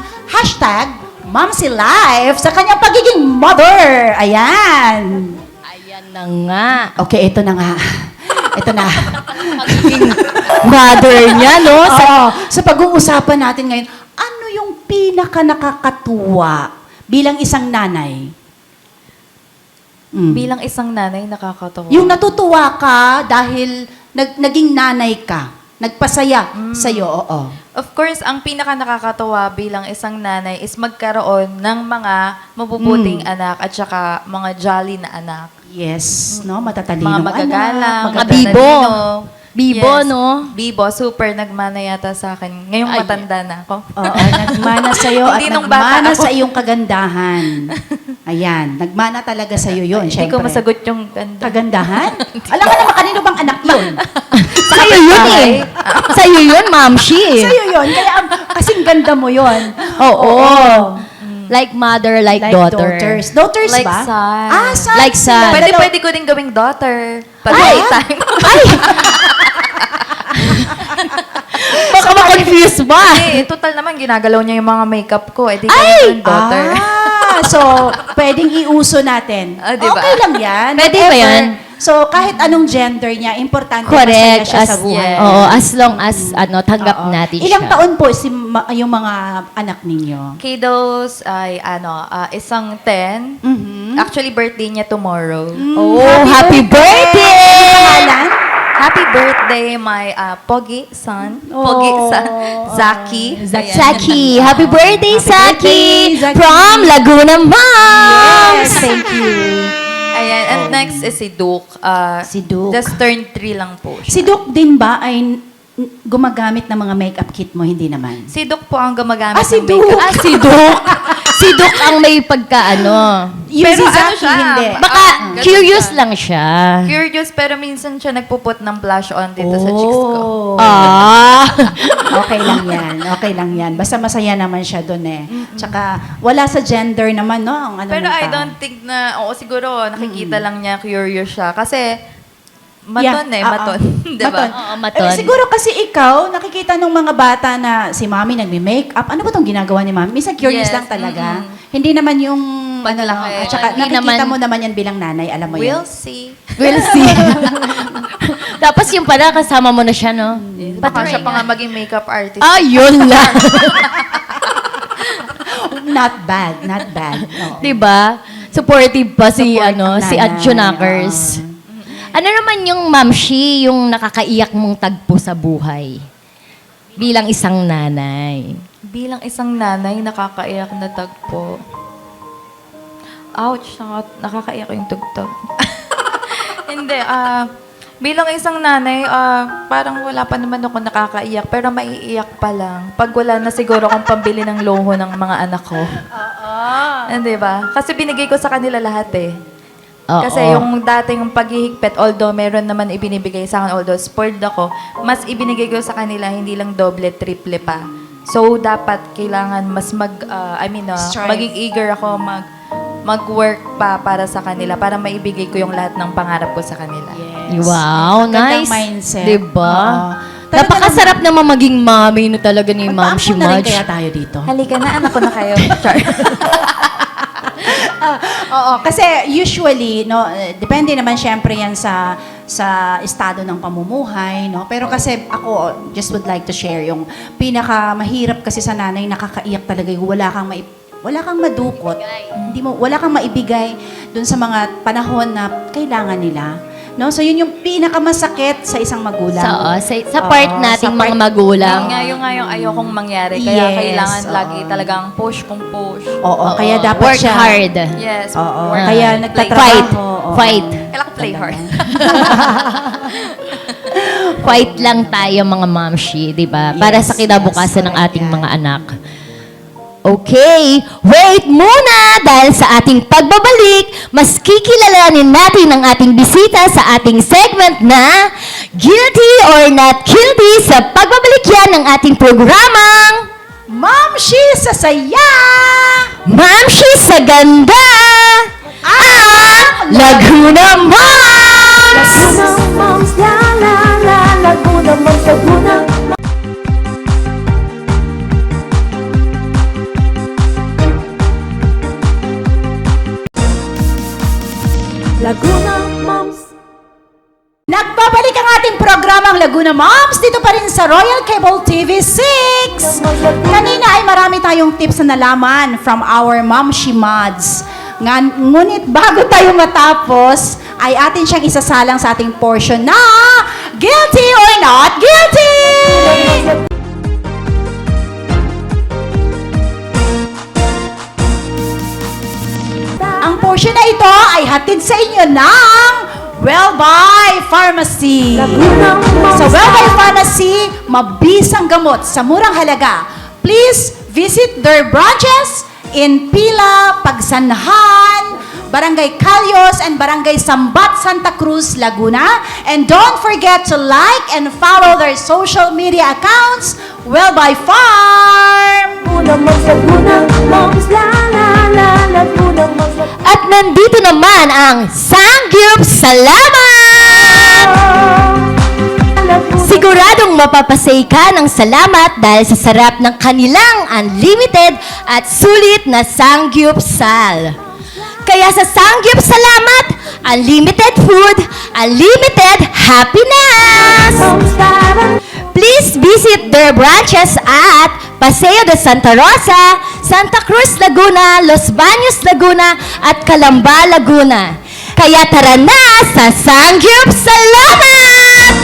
#MomsyLife sa kanyang pagiging mother. Ayan. Ayan na nga. Okay, ito na nga. Ito na. Pagiging mother niya, no? Sa pag-uusapan natin ngayon, ano yung pinaka nakakatuwa bilang isang nanay? Bilang isang nanay, nakakatawa. Yung natutuwa ka dahil naging nanay ka. Nagpasaya sa'yo, oo. Of course, ang pinaka nakakatawa bilang isang nanay is magkaroon ng mga mabubuting anak at saka mga jolly na anak. Yes, no? Matatalino Mga magagalang, Mga bibo. matatalino. Bibo, no? Bibo, super nagmana yata sa akin. Ngayong Ay. matanda na ako. Oo, nagmana sa'yo at Hindi nung bata nagmana ako. sa iyong kagandahan. Ayan, nagmana talaga sa'yo yun, Hindi ko syempre. masagot yung ganda. Kagandahan? Alam ka naman, kanino bang anak yun? Sa'yo yun eh. Sa'yo yun, Ma'am Shi. Sa'yo yun, kaya kasing ganda mo yun. Oo. Like mother, like, daughter. daughters. Daughters Like ba? son. Ah, son. Like son. Pwede ko din gawing daughter. Pag Ay! may time. Ay! Baka ma-confuse ba? Eh, total naman, ginagalaw niya yung mga makeup ko. Eh, di ko Ay! gawing daughter. So, pwedeng iuso natin. Ah, di ba? Okay lang yan. Pwede ba Whatever. yan? So, kahit anong gender niya, importante Correct. masaya siya As, sa buhay. yes. Oo, as long as tanggap Oo. natin Ilang siya. taon po yung mga anak ninyo? Kiddos ay isang 10. Mhm. Actually, birthday niya tomorrow. Oh, happy birthday! Pangalan? Happy birthday, my Pogi son. Pogi son. Zaki. Ayan. Saki, happy birthday, birthday, Saki! Zaki. From Laguna Moms! Yes, thank you. Ayan. And next is si Duke. Si Duke. Just turned 3 lang po siya. Si Duke din ba ay gumagamit ng mga makeup kit mo? Hindi naman. Si Duke po ang gumagamit Ah, si ng makeup. Duke. Si Duke! Si Doc ang may pagkaano. Yung Pero si ano Zaki, siya? hindi. Baka ganun curious siya. lang siya. Curious, pero minsan siya nagpuput ng blush on dito sa cheeks ko. Oh. Ah. Okay lang yan. Okay lang yan. Basta masaya naman siya doon eh. Tsaka wala sa gender naman, no? Ang ano Pero ng I tao. don't think na, oo siguro, nakikita lang niya, curious siya. Kasi, maton maton. Diba? Maton. Oo, maton. Siguro kasi ikaw, nakikita ng mga bata na si mami nagme-makeup. Ano ba itong ginagawa ni mami? Minsan curious Yes, lang talaga. Hindi naman yung ano lang. Paglaki. At saka Hindi nakikita naman- mo naman yan bilang nanay. Alam mo We'll yan. see. We'll see. Tapos yung pala, kasama mo na siya, no? Baka siya pa nga maging makeup artist. Ah, yun lang. Not bad. Not bad. Oo. Diba? Supportive pa si, Support ano, ang si nanay, Adjunakers. Ano naman yung mamshi, yung nakakaiyak mong tagpo sa buhay? Bilang isang nanay. Bilang isang nanay, nakakaiyak na tagpo. Ouch, nakakaiyak yung tugtog. Hindi, bilang isang nanay, parang wala pa naman ako nakakaiyak, pero maiiyak pa lang. Pag wala na siguro akong pambili ng loho ng mga anak ko. Hindi ba? Kasi binigay ko sa kanila lahat eh. Oo. Kasi yung dating paghihigpit, although meron naman ibinibigay sa akin, although spoiled ako, mas ibinigay ko sa kanila, hindi lang doble, triple pa. So, dapat kailangan mas Strive. maging eager ako mag-work pa para sa kanila, para maibigay ko yung lahat ng pangarap ko sa kanila. Yes. Wow, Magandang nice. mindset. Diba? Oo. Napakasarap naman maging mami no talaga ni Ma'am Magpaampo na rin Shimaj. kaya tayo dito. Halika na, anak ko na kayo. Char. Oo, kasi usually, no, depende naman syempre yan sa estado ng pamumuhay, no? Pero kasi ako just would like to share yung pinakamahirap kasi sa nanay, nakakaiyak talaga yung wala kang madukot. Wala kang maibigay dun sa mga panahon na kailangan nila. No? So yun yung pinakamasakit sa isang magulang. Sa part Oo, nating sa part- mga magulang. Yung ayokong mangyari. Kaya Yes, kailangan oo. lagi talagang push kung push. Oo, kaya dapat Work siya. hard. Yes. Oo, work kaya hard, play nagtatrabaho. Fight. Oo. Fight. Kailangan play hard. Fight lang tayo mga mamshi, di ba? Para sa kinabukasan ng ating mga anak. Okay, wait muna dahil sa ating pagbabalik, mas kikilalanin natin ang ating bisita sa ating segment na Guilty or Not Guilty sa pagbabalik yan ng ating programang Ma'am, she sa saya! Mamshi sa Ganda at Laguna Moms! Moms, la la la, Laguna Moms, Laguna. Laguna Moms. Nagbabalik ang ating programang Laguna Moms dito pa rin sa Royal Cable TV 6. Kanina ay marami tayong tips na nalaman from our Mom Shimads. Ngunit bago tayo matapos, ay atin siyang isasalang sa ating portion na Guilty or Not Guilty! Ang portion na ito ay hatid sa inyo ng Wellbuy Pharmacy. Laguna Moms. Sa Wellbuy Pharmacy, mabisang gamot sa murang halaga. Please visit their branches in Pila, Pagsanhan, Barangay Calios, and Barangay Sambat, Santa Cruz, Laguna. And don't forget to like and follow their social media accounts, Wellbuy Farm. Laguna Moms, Laguna Moms, la la la, Laguna Moms, Laguna. At nandito naman ang Sangyup Salamat! Siguradong mapapasay ka ng salamat dahil sa sarap ng kanilang unlimited at sulit na Sangyup Sal. Kaya sa Sangyup Salamat, unlimited food, unlimited happiness! Please visit their branches at Paseo de Santa Rosa, Santa Cruz, Laguna, Los Baños, Laguna, at Calamba, Laguna. Kaya tara na sa Sangyup Salamat!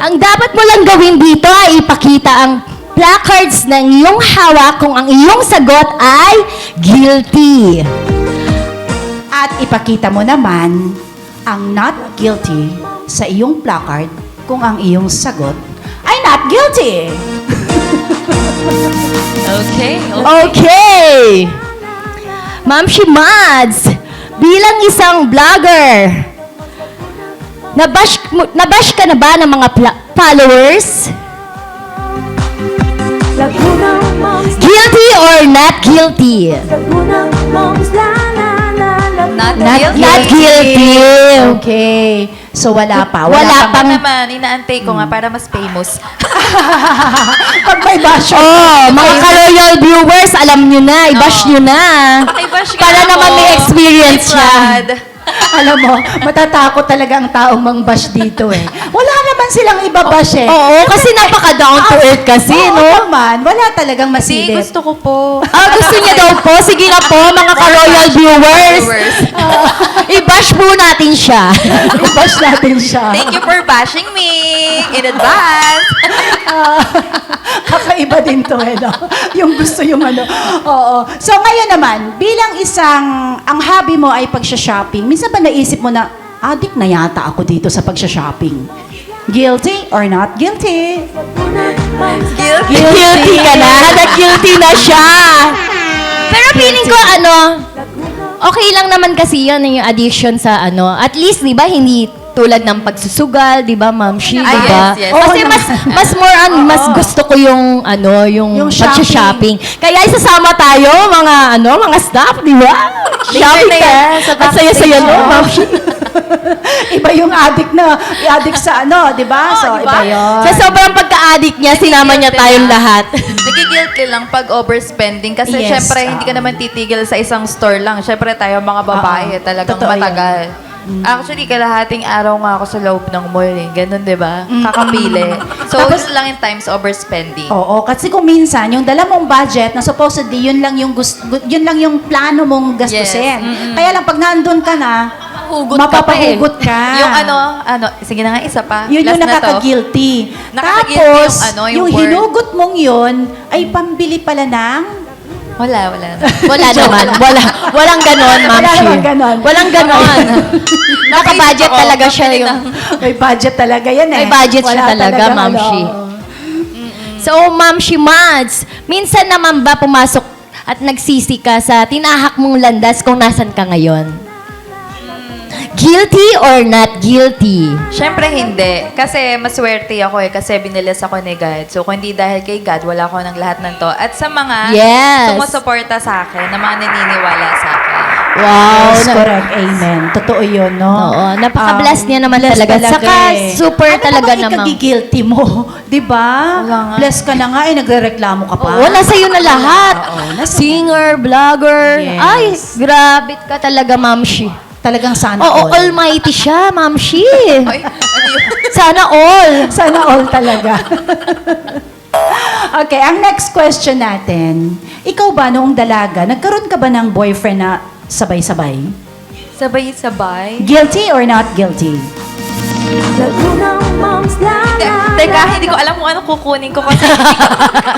Ang dapat mo lang gawin dito ay ipakita ang placards ng iyong hawak kung ang iyong sagot ay guilty. At ipakita mo naman ang not guilty sa iyong placard kung ang iyong sagot ay not guilty. Okay. Okay! Ma'am Shi Mads, bilang isang vlogger, nabash ka na ba ng mga followers? Guilty or not guilty? Not guilty. Okay. So, wala pa. Wala pa. pang- naman, inaantay ko nga para mas famous. Pag may bash. Oh, mga ka-royal viewers, alam nyo na, i-bash nyo na. Pakibash ka Para ako. naman may experience Kay siya. Brad. Alam mo, matatakot talaga ang taong mang-bash dito eh. Wala naman silang iba-bash eh. Oo, kasi napaka-down to earth kasi, Oo no? naman, wala talagang Hindi, masilip. gusto ko po. Ah, gusto niya daw po. Sige na po, mga ka-royal viewers. I-bash po natin siya. I-bash natin siya. Thank you for bashing me in advance. Kakaiba din to eh, no? Yung gusto yung ano. Oo. So ngayon naman, bilang isang, ang hobby mo ay pagsha-shopping, minsan ba naisip mo na, adik na yata ako dito sa pagsha-shopping? Guilty or not guilty? Guilty ka na. Nag-guilty na siya. Pero feeling ko, okay lang naman kasi yun yung addiction sa At least, di ba, hindi tulad ng pagsusugal, di ba, Ma'am Shi, di ba? yes, yes. Kasi Oo mas more on, mas gusto ko yung, yung Yung pag-shopping. Kaya isasama tayo, mga staff, di ba? Shopping na ka. yan, sa At saya-saya, no, Ma'am Shi? Iba yung addict sa di ba? So, Diba? iba yun. Sa sobrang pagka-addict niya, sinama niya tayong lahat. Nagigilty lang pag overspending kasi Yes, syempre hindi ka naman titigil sa isang store lang. Syempre tayo mga babae talagang Totoo yan. matagal. Actually, kalahating araw nga ako sa loob ng mall eh. Ganun, di ba? Kakapili. So, Tapos- yun lang yung times overspending. Oo, kasi kung minsan, yung dala mong budget na supposedly yun lang yung yun lang yung plano mong gastusin. Yes. Kaya lang pag nandun ka na, Hugot ka pa eh. mapapahugot ka. Yung sige na nga, isa pa. Yun yung Last na to. nakaka-guilty. Nakaka-guilty Tapos, yung yung word. hinugot mong yun ay pambili pala ng... Wala na. Wala naman. Walang ganon, Ma'am Wala Shi. naman ganon. Walang ganon. Naka-budget ako, talaga siya nakabili yung... May budget talaga yan eh. May budget siya Wala talaga, talagang Ma'am ano. Shi. So, Ma'am Shi Mads, minsan naman ba pumasok at nagsisi ka sa tinahak mong landas kung nasan ka ngayon? Guilty or not guilty? Siyempre hindi. Kasi maswerte ako eh. Kasi binilis ako ni God. So kung hindi dahil kay God, wala ko ng lahat ng to. At sa mga Yes. sumusuporta sa akin, na mga naniniwala sa akin. Wow. Yes, correct. Amen. Totoo yun, no? Oo, napaka-bless niya naman bless talaga. Saka eh. super talaga Ano namang- ikagigilty mo? Di ba? Wala nga. Bless ka na nga, nagre-reklamo ka pa. Oo, nasa iyo na lahat. Oo, nasa- Singer, vlogger. Yes. Ay, grabe ka talaga, Ma'am Shi. Talagang sana Oo, all. almighty siya, Ma'am Shi. Ay, ano yun? Sana all. Sana all talaga. Okay, ang next question natin. Ikaw ba noong dalaga, nagkaroon ka ba ng boyfriend na sabay-sabay? Sabay-sabay. Guilty or not guilty? Teka, hindi ko alam kung ano kukunin ko kasi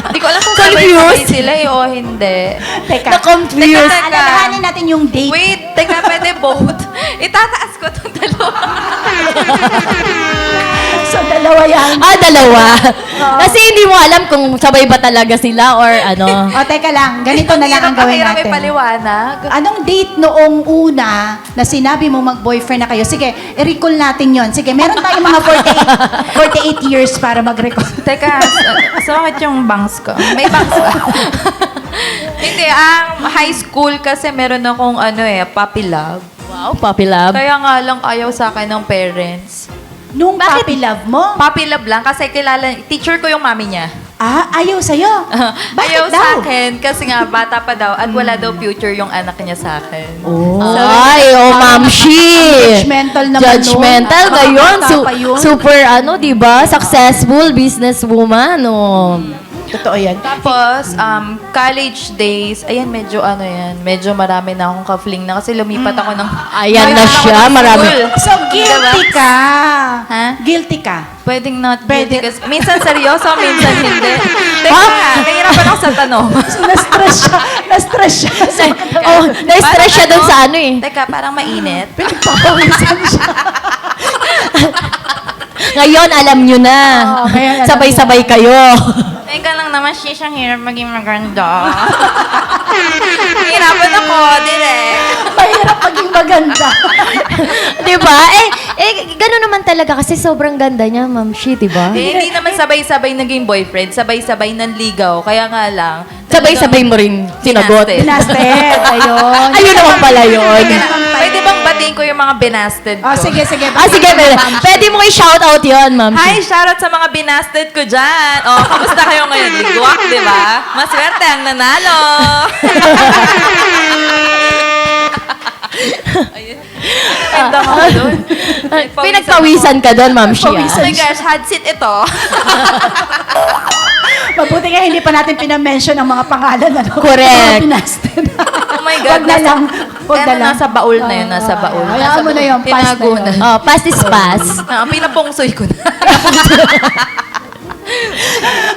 hindi ko alam kung sabay-sabay sila eh o hindi. Teka, Na-confused. Teka. alalahanin natin yung date. Wait, teka, pwede both. Itataas ko itong dalawa. So, dalawa yan. Dalawa. Kasi hindi mo alam kung sabay ba talaga sila or ano. O, teka lang. Ganito na lang ang gawin Mahirap natin. ipaliwanag. Anong date noong una na sinabi mo mag-boyfriend na kayo? Sige, i-recall natin yon. Sige, meron tayong mga 48 years para mag-recall. Teka, sakit yung bangs ko. May bangs ba? Hindi, ang high school kasi meron akong puppy love. Wow, puppy love. Kaya nga lang ayaw sa akin ng parents. Nung puppy love mo, Puppy love lang kasi teacher ko yung mami niya. ayaw sa'yo. Bakit ayaw daw? sa akin kasi nga bata pa daw at wala daw future yung anak niya sa akin. Oh. Ay, Ma'am Shi. Judgmental naman Judgmental nun. ngayon. Bata pa yun. Super, di ba? Successful businesswoman, oh. Totoo yan. Tapos, college days, ayan, medyo marami na akong ka-fling na kasi lumipat ako ng... Ayan na lumipat ako siya, ng marami. school. So, guilty ka. Ha? Guilty ka. Pwedeng not Pwede. guilty kasi minsan seryoso, minsan hindi. Teka, nahihirapan ako sa tanong. Na-stress siya. Na-stress siya. Oh, na-stress siya dun sa Teka, parang mainit. Papawisan siya. Ngayon, alam nyo na. Oo, ngayon alam Sabay-sabay kayo. Ikaw lang naman, sis, ang hirap maging maganda. Hirapan ako, direct. Mahirap maging maganda. Di ba? Gano'n naman talaga kasi sobrang ganda niya, Ma'am Shi, di ba? Hindi naman sabay-sabay naging boyfriend, sabay-sabay nanligaw. Kaya nga lang. Sabay-sabay mo rin sinagot. Binasted. Binasted. Ayun. Ayun naman pala yun. Pwede bang batiin ko yung mga binasted ko? Oh, sige, sige. Sige, pwede mo i-shoutout yun, Ma'am Hi, Shi. shoutout sa mga binasted ko dyan. Oh, kamusta kayo ngayon? Ligwak, di ba? Maswerte ang nanalo. Ayun. Ganda mo doon. Pinagpawisan ka doon, Ma'am Shi. Oh my gosh, hot seat ito. Mabuti nga hindi pa natin pinamention ang mga pangalan. Ano? Correct. Mga binasted. Oh my God. Wag na lang. Wag na lang. Nasa baul na yun, nasa baul. Hayaan mo na yun. Pass na Tinago yun. na. Oh, past is past. Pinapungsoy ko na.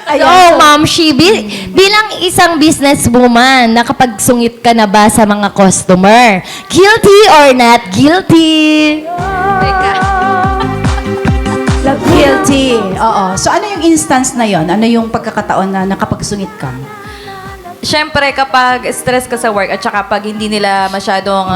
So, Ma'am Shi, bilang isang businesswoman, nakapagsungit ka na ba sa mga customer? Guilty or not guilty? Teka. Guilty. Oo. So ano yung instance na yon? Ano yung pagkakataon na nakapagsungit ka? Siyempre, kapag stress ka sa work at saka pag hindi nila masyadong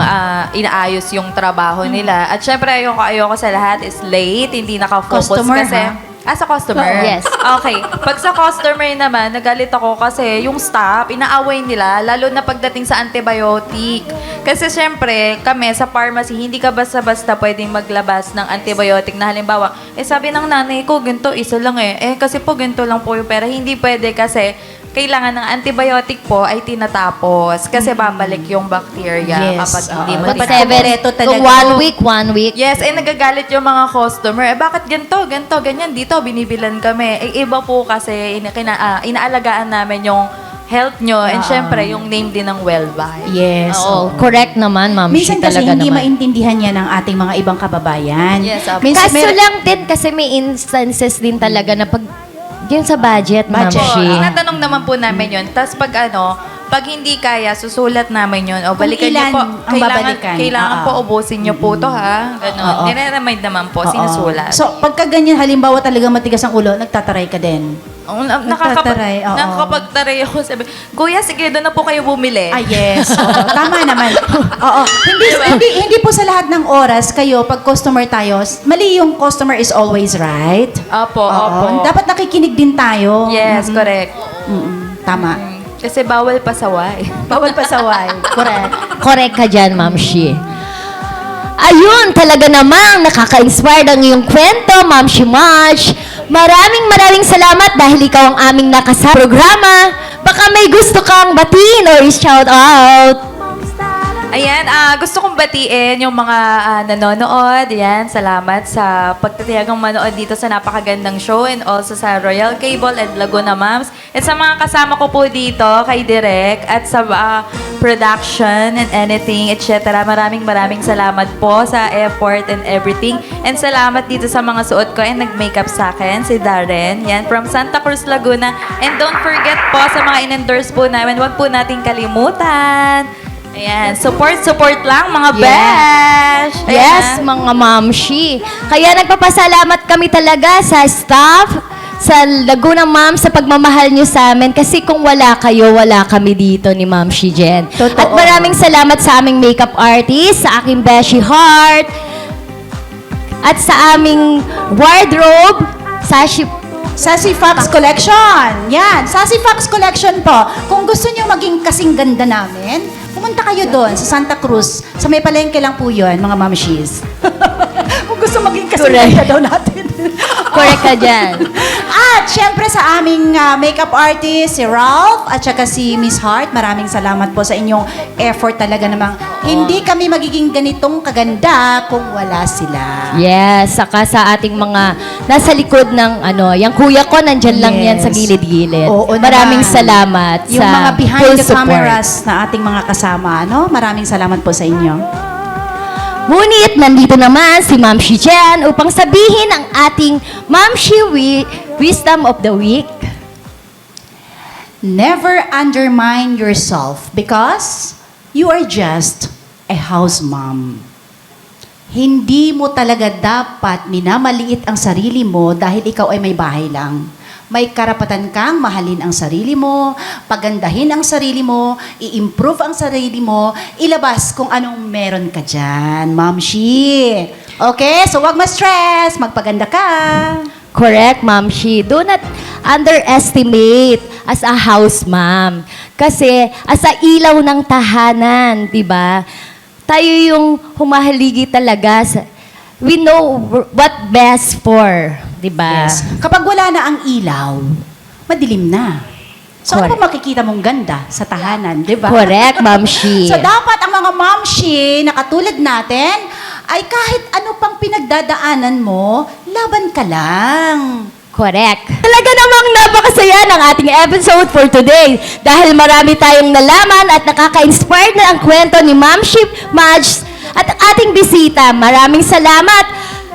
inaayos yung trabaho nila. At siyempre, ayoko sa lahat is late, hindi nakafocus Customer, kasi. ha? Sa customer? Oo. Yes. Okay. Pag sa customer naman, nagalit ako kasi yung staff, inaaway nila, lalo na pagdating sa antibiotic. Kasi siyempre, kami sa pharmacy, hindi ka basta-basta pwedeng maglabas ng antibiotic na halimbawa, sabi ng nanay ko, ganito, isa lang kasi po ganito lang po yung pera. Hindi pwede kasi kailangan ng antibiotic po ay tinatapos kasi babalik yung bacteria Yes, kapag hindi oo. mo Dapat tinapos. Paborito So, talaga. 1 week. Yes, nagagalit yung mga customer. Bakit ganito, ganyan? Dito, binibilan kami. Iba po kasi inaalagaan namin yung health nyo and syempre yung name din ng Wellbuy. Yes. Oo, correct naman, Ma'am Shi, Minsan kasi talaga hindi naman. maintindihan yan ng ating mga ibang kababayan. Yes, Minsan, Kaso lang din kasi may instances din talaga na pag yun sa budget, Ma'am Budget. Shi. Tinatanong naman po namin yun. Tapos pag hindi kaya, susulat namin yun. O balikan ilan niyo po. ang babalikan. Kailangan Oo. po ubusin niyo po to ha. Oo. Ganon. Nire-remind naman po, Oo. sinusulat. So, pagka ganyan, halimbawa talaga matigas ang ulo, nagtataray ka din. Nagtataray, oo. Nakakapagtaray ako. Sabi, Kuya, sige, doon na po kayo bumili. Ah, yes. Oo. Tama naman. Oo. Hindi po sa lahat ng oras kayo, pag customer tayo, mali yung customer is always right. Opo, Oo. opo. Dapat nakikinig din tayo. Yes, correct. Tama. Kasi bawal pasaway. Bawal pasaway. Correct. Correct ka dyan, Ma'am Shi. Ayun, talaga namang nakaka-inspire ang iyong kwento, Ma'am Shi March. Maraming salamat dahil ikaw ang aming nakasama sa programa. Baka may gusto kang batiin or shout out. Ayan, gusto kong batiin yung mga nanonood. Ayan, salamat sa pagtitiyagang manood dito sa napakagandang show and also sa Royal Cable and Laguna Moms. At sa mga kasama ko po dito, kay Direk at sa production and anything, etc. Maraming salamat po sa effort and everything. And salamat dito sa mga suot ko and nag-makeup sa akin, si Darren. Yan, from Santa Cruz, Laguna. And don't forget po sa mga in-endorse po namin, huwag po nating kalimutan. Ayan, support lang mga besh! Yes, mga Ma'am Shi. Kaya nagpapasalamat kami talaga sa staff, sa Laguna Ma'am, sa pagmamahal nyo sa amin. Kasi kung wala kayo, wala kami dito ni Ma'am Shi Jen. Totoo. At maraming salamat sa aming makeup artist, sa aking Beshi Heart, at sa aming wardrobe, Sassy Fox Collection. Yan. Sassy Fox Collection po. Kung gusto nyo maging kasing ganda namin, pumunta kayo doon sa Santa Cruz. Sa may palengke lang po yun, mga mamshis. Kung gusto maging kasing Correct. ganda daw natin. Correct ka dyan. At syempre sa aming makeup artist, si Ralph, at saka si Miss Hart, maraming salamat po sa inyong effort talaga namang. Hindi kami magiging ganitong kaganda kung wala sila. Yes, saka sa ating mga nasa likod ng yung kuya ko, nandyan lang yan sa Yes. gilid-gilid. Oo Maraming naman. salamat Yung sa mga behind full the support. cameras na ating mga kasama, no? Maraming salamat po sa inyo. Ngunit, nandito naman si Ma'am Shi Jen upang sabihin ang ating Ma'am Shi Wisdom of the Week. Never undermine yourself because you are just a house mom. Hindi mo talaga dapat minamaliit ang sarili mo dahil ikaw ay may bahay lang. may karapatan kang mahalin ang sarili mo, pagandahin ang sarili mo, i-improve ang sarili mo, ilabas kung anong meron ka dyan, Ma'am Shi. Okay? So, wag ma-stress. Magpaganda ka. Correct, Ma'am Shi. Do not underestimate as a house mom. Kasi, as a ilaw ng tahanan, di ba? Tayo yung humahaligi talaga sa... We know what best for, di ba? Yes. Kapag wala na ang ilaw, madilim na. So, ano Correct. pa makikita mong ganda sa tahanan, di ba? Correct, Ma'am Shi. So, dapat ang mga mamshi na katulad natin, ay kahit ano pang pinagdadaanan mo, laban ka lang. Correct. Talaga namang napakasaya ng ating episode for today dahil marami tayong nalaman at nakaka-inspire na ang kwento ni Ma'am Shi, Madge at ating bisita. Maraming salamat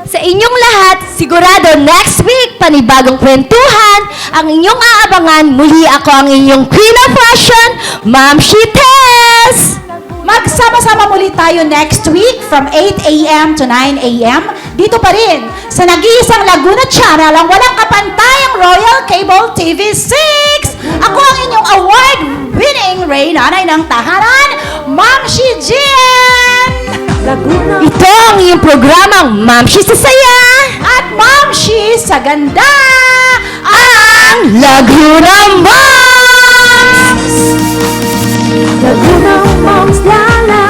sa inyong lahat. Sigurado next week, panibagong kwentuhan, ang inyong aabangan. Muli ako ang inyong Queen of Fashion, Ma'am Shi Tess! Magsama-sama muli tayo next week from 8 a.m. to 9 a.m. Dito pa rin sa nag-iisang Laguna Channel, ang walang kapantayang Royal Cable TV 6. Ako ang inyong award-winning Reynanay ng Tahanan, Ma'am Shi Jian! Ito ang iyong programang Ma'am Shi sa Saya, At Ma'am Shi sa Ganda! ang Laguna Moms! Laguna Moms, la la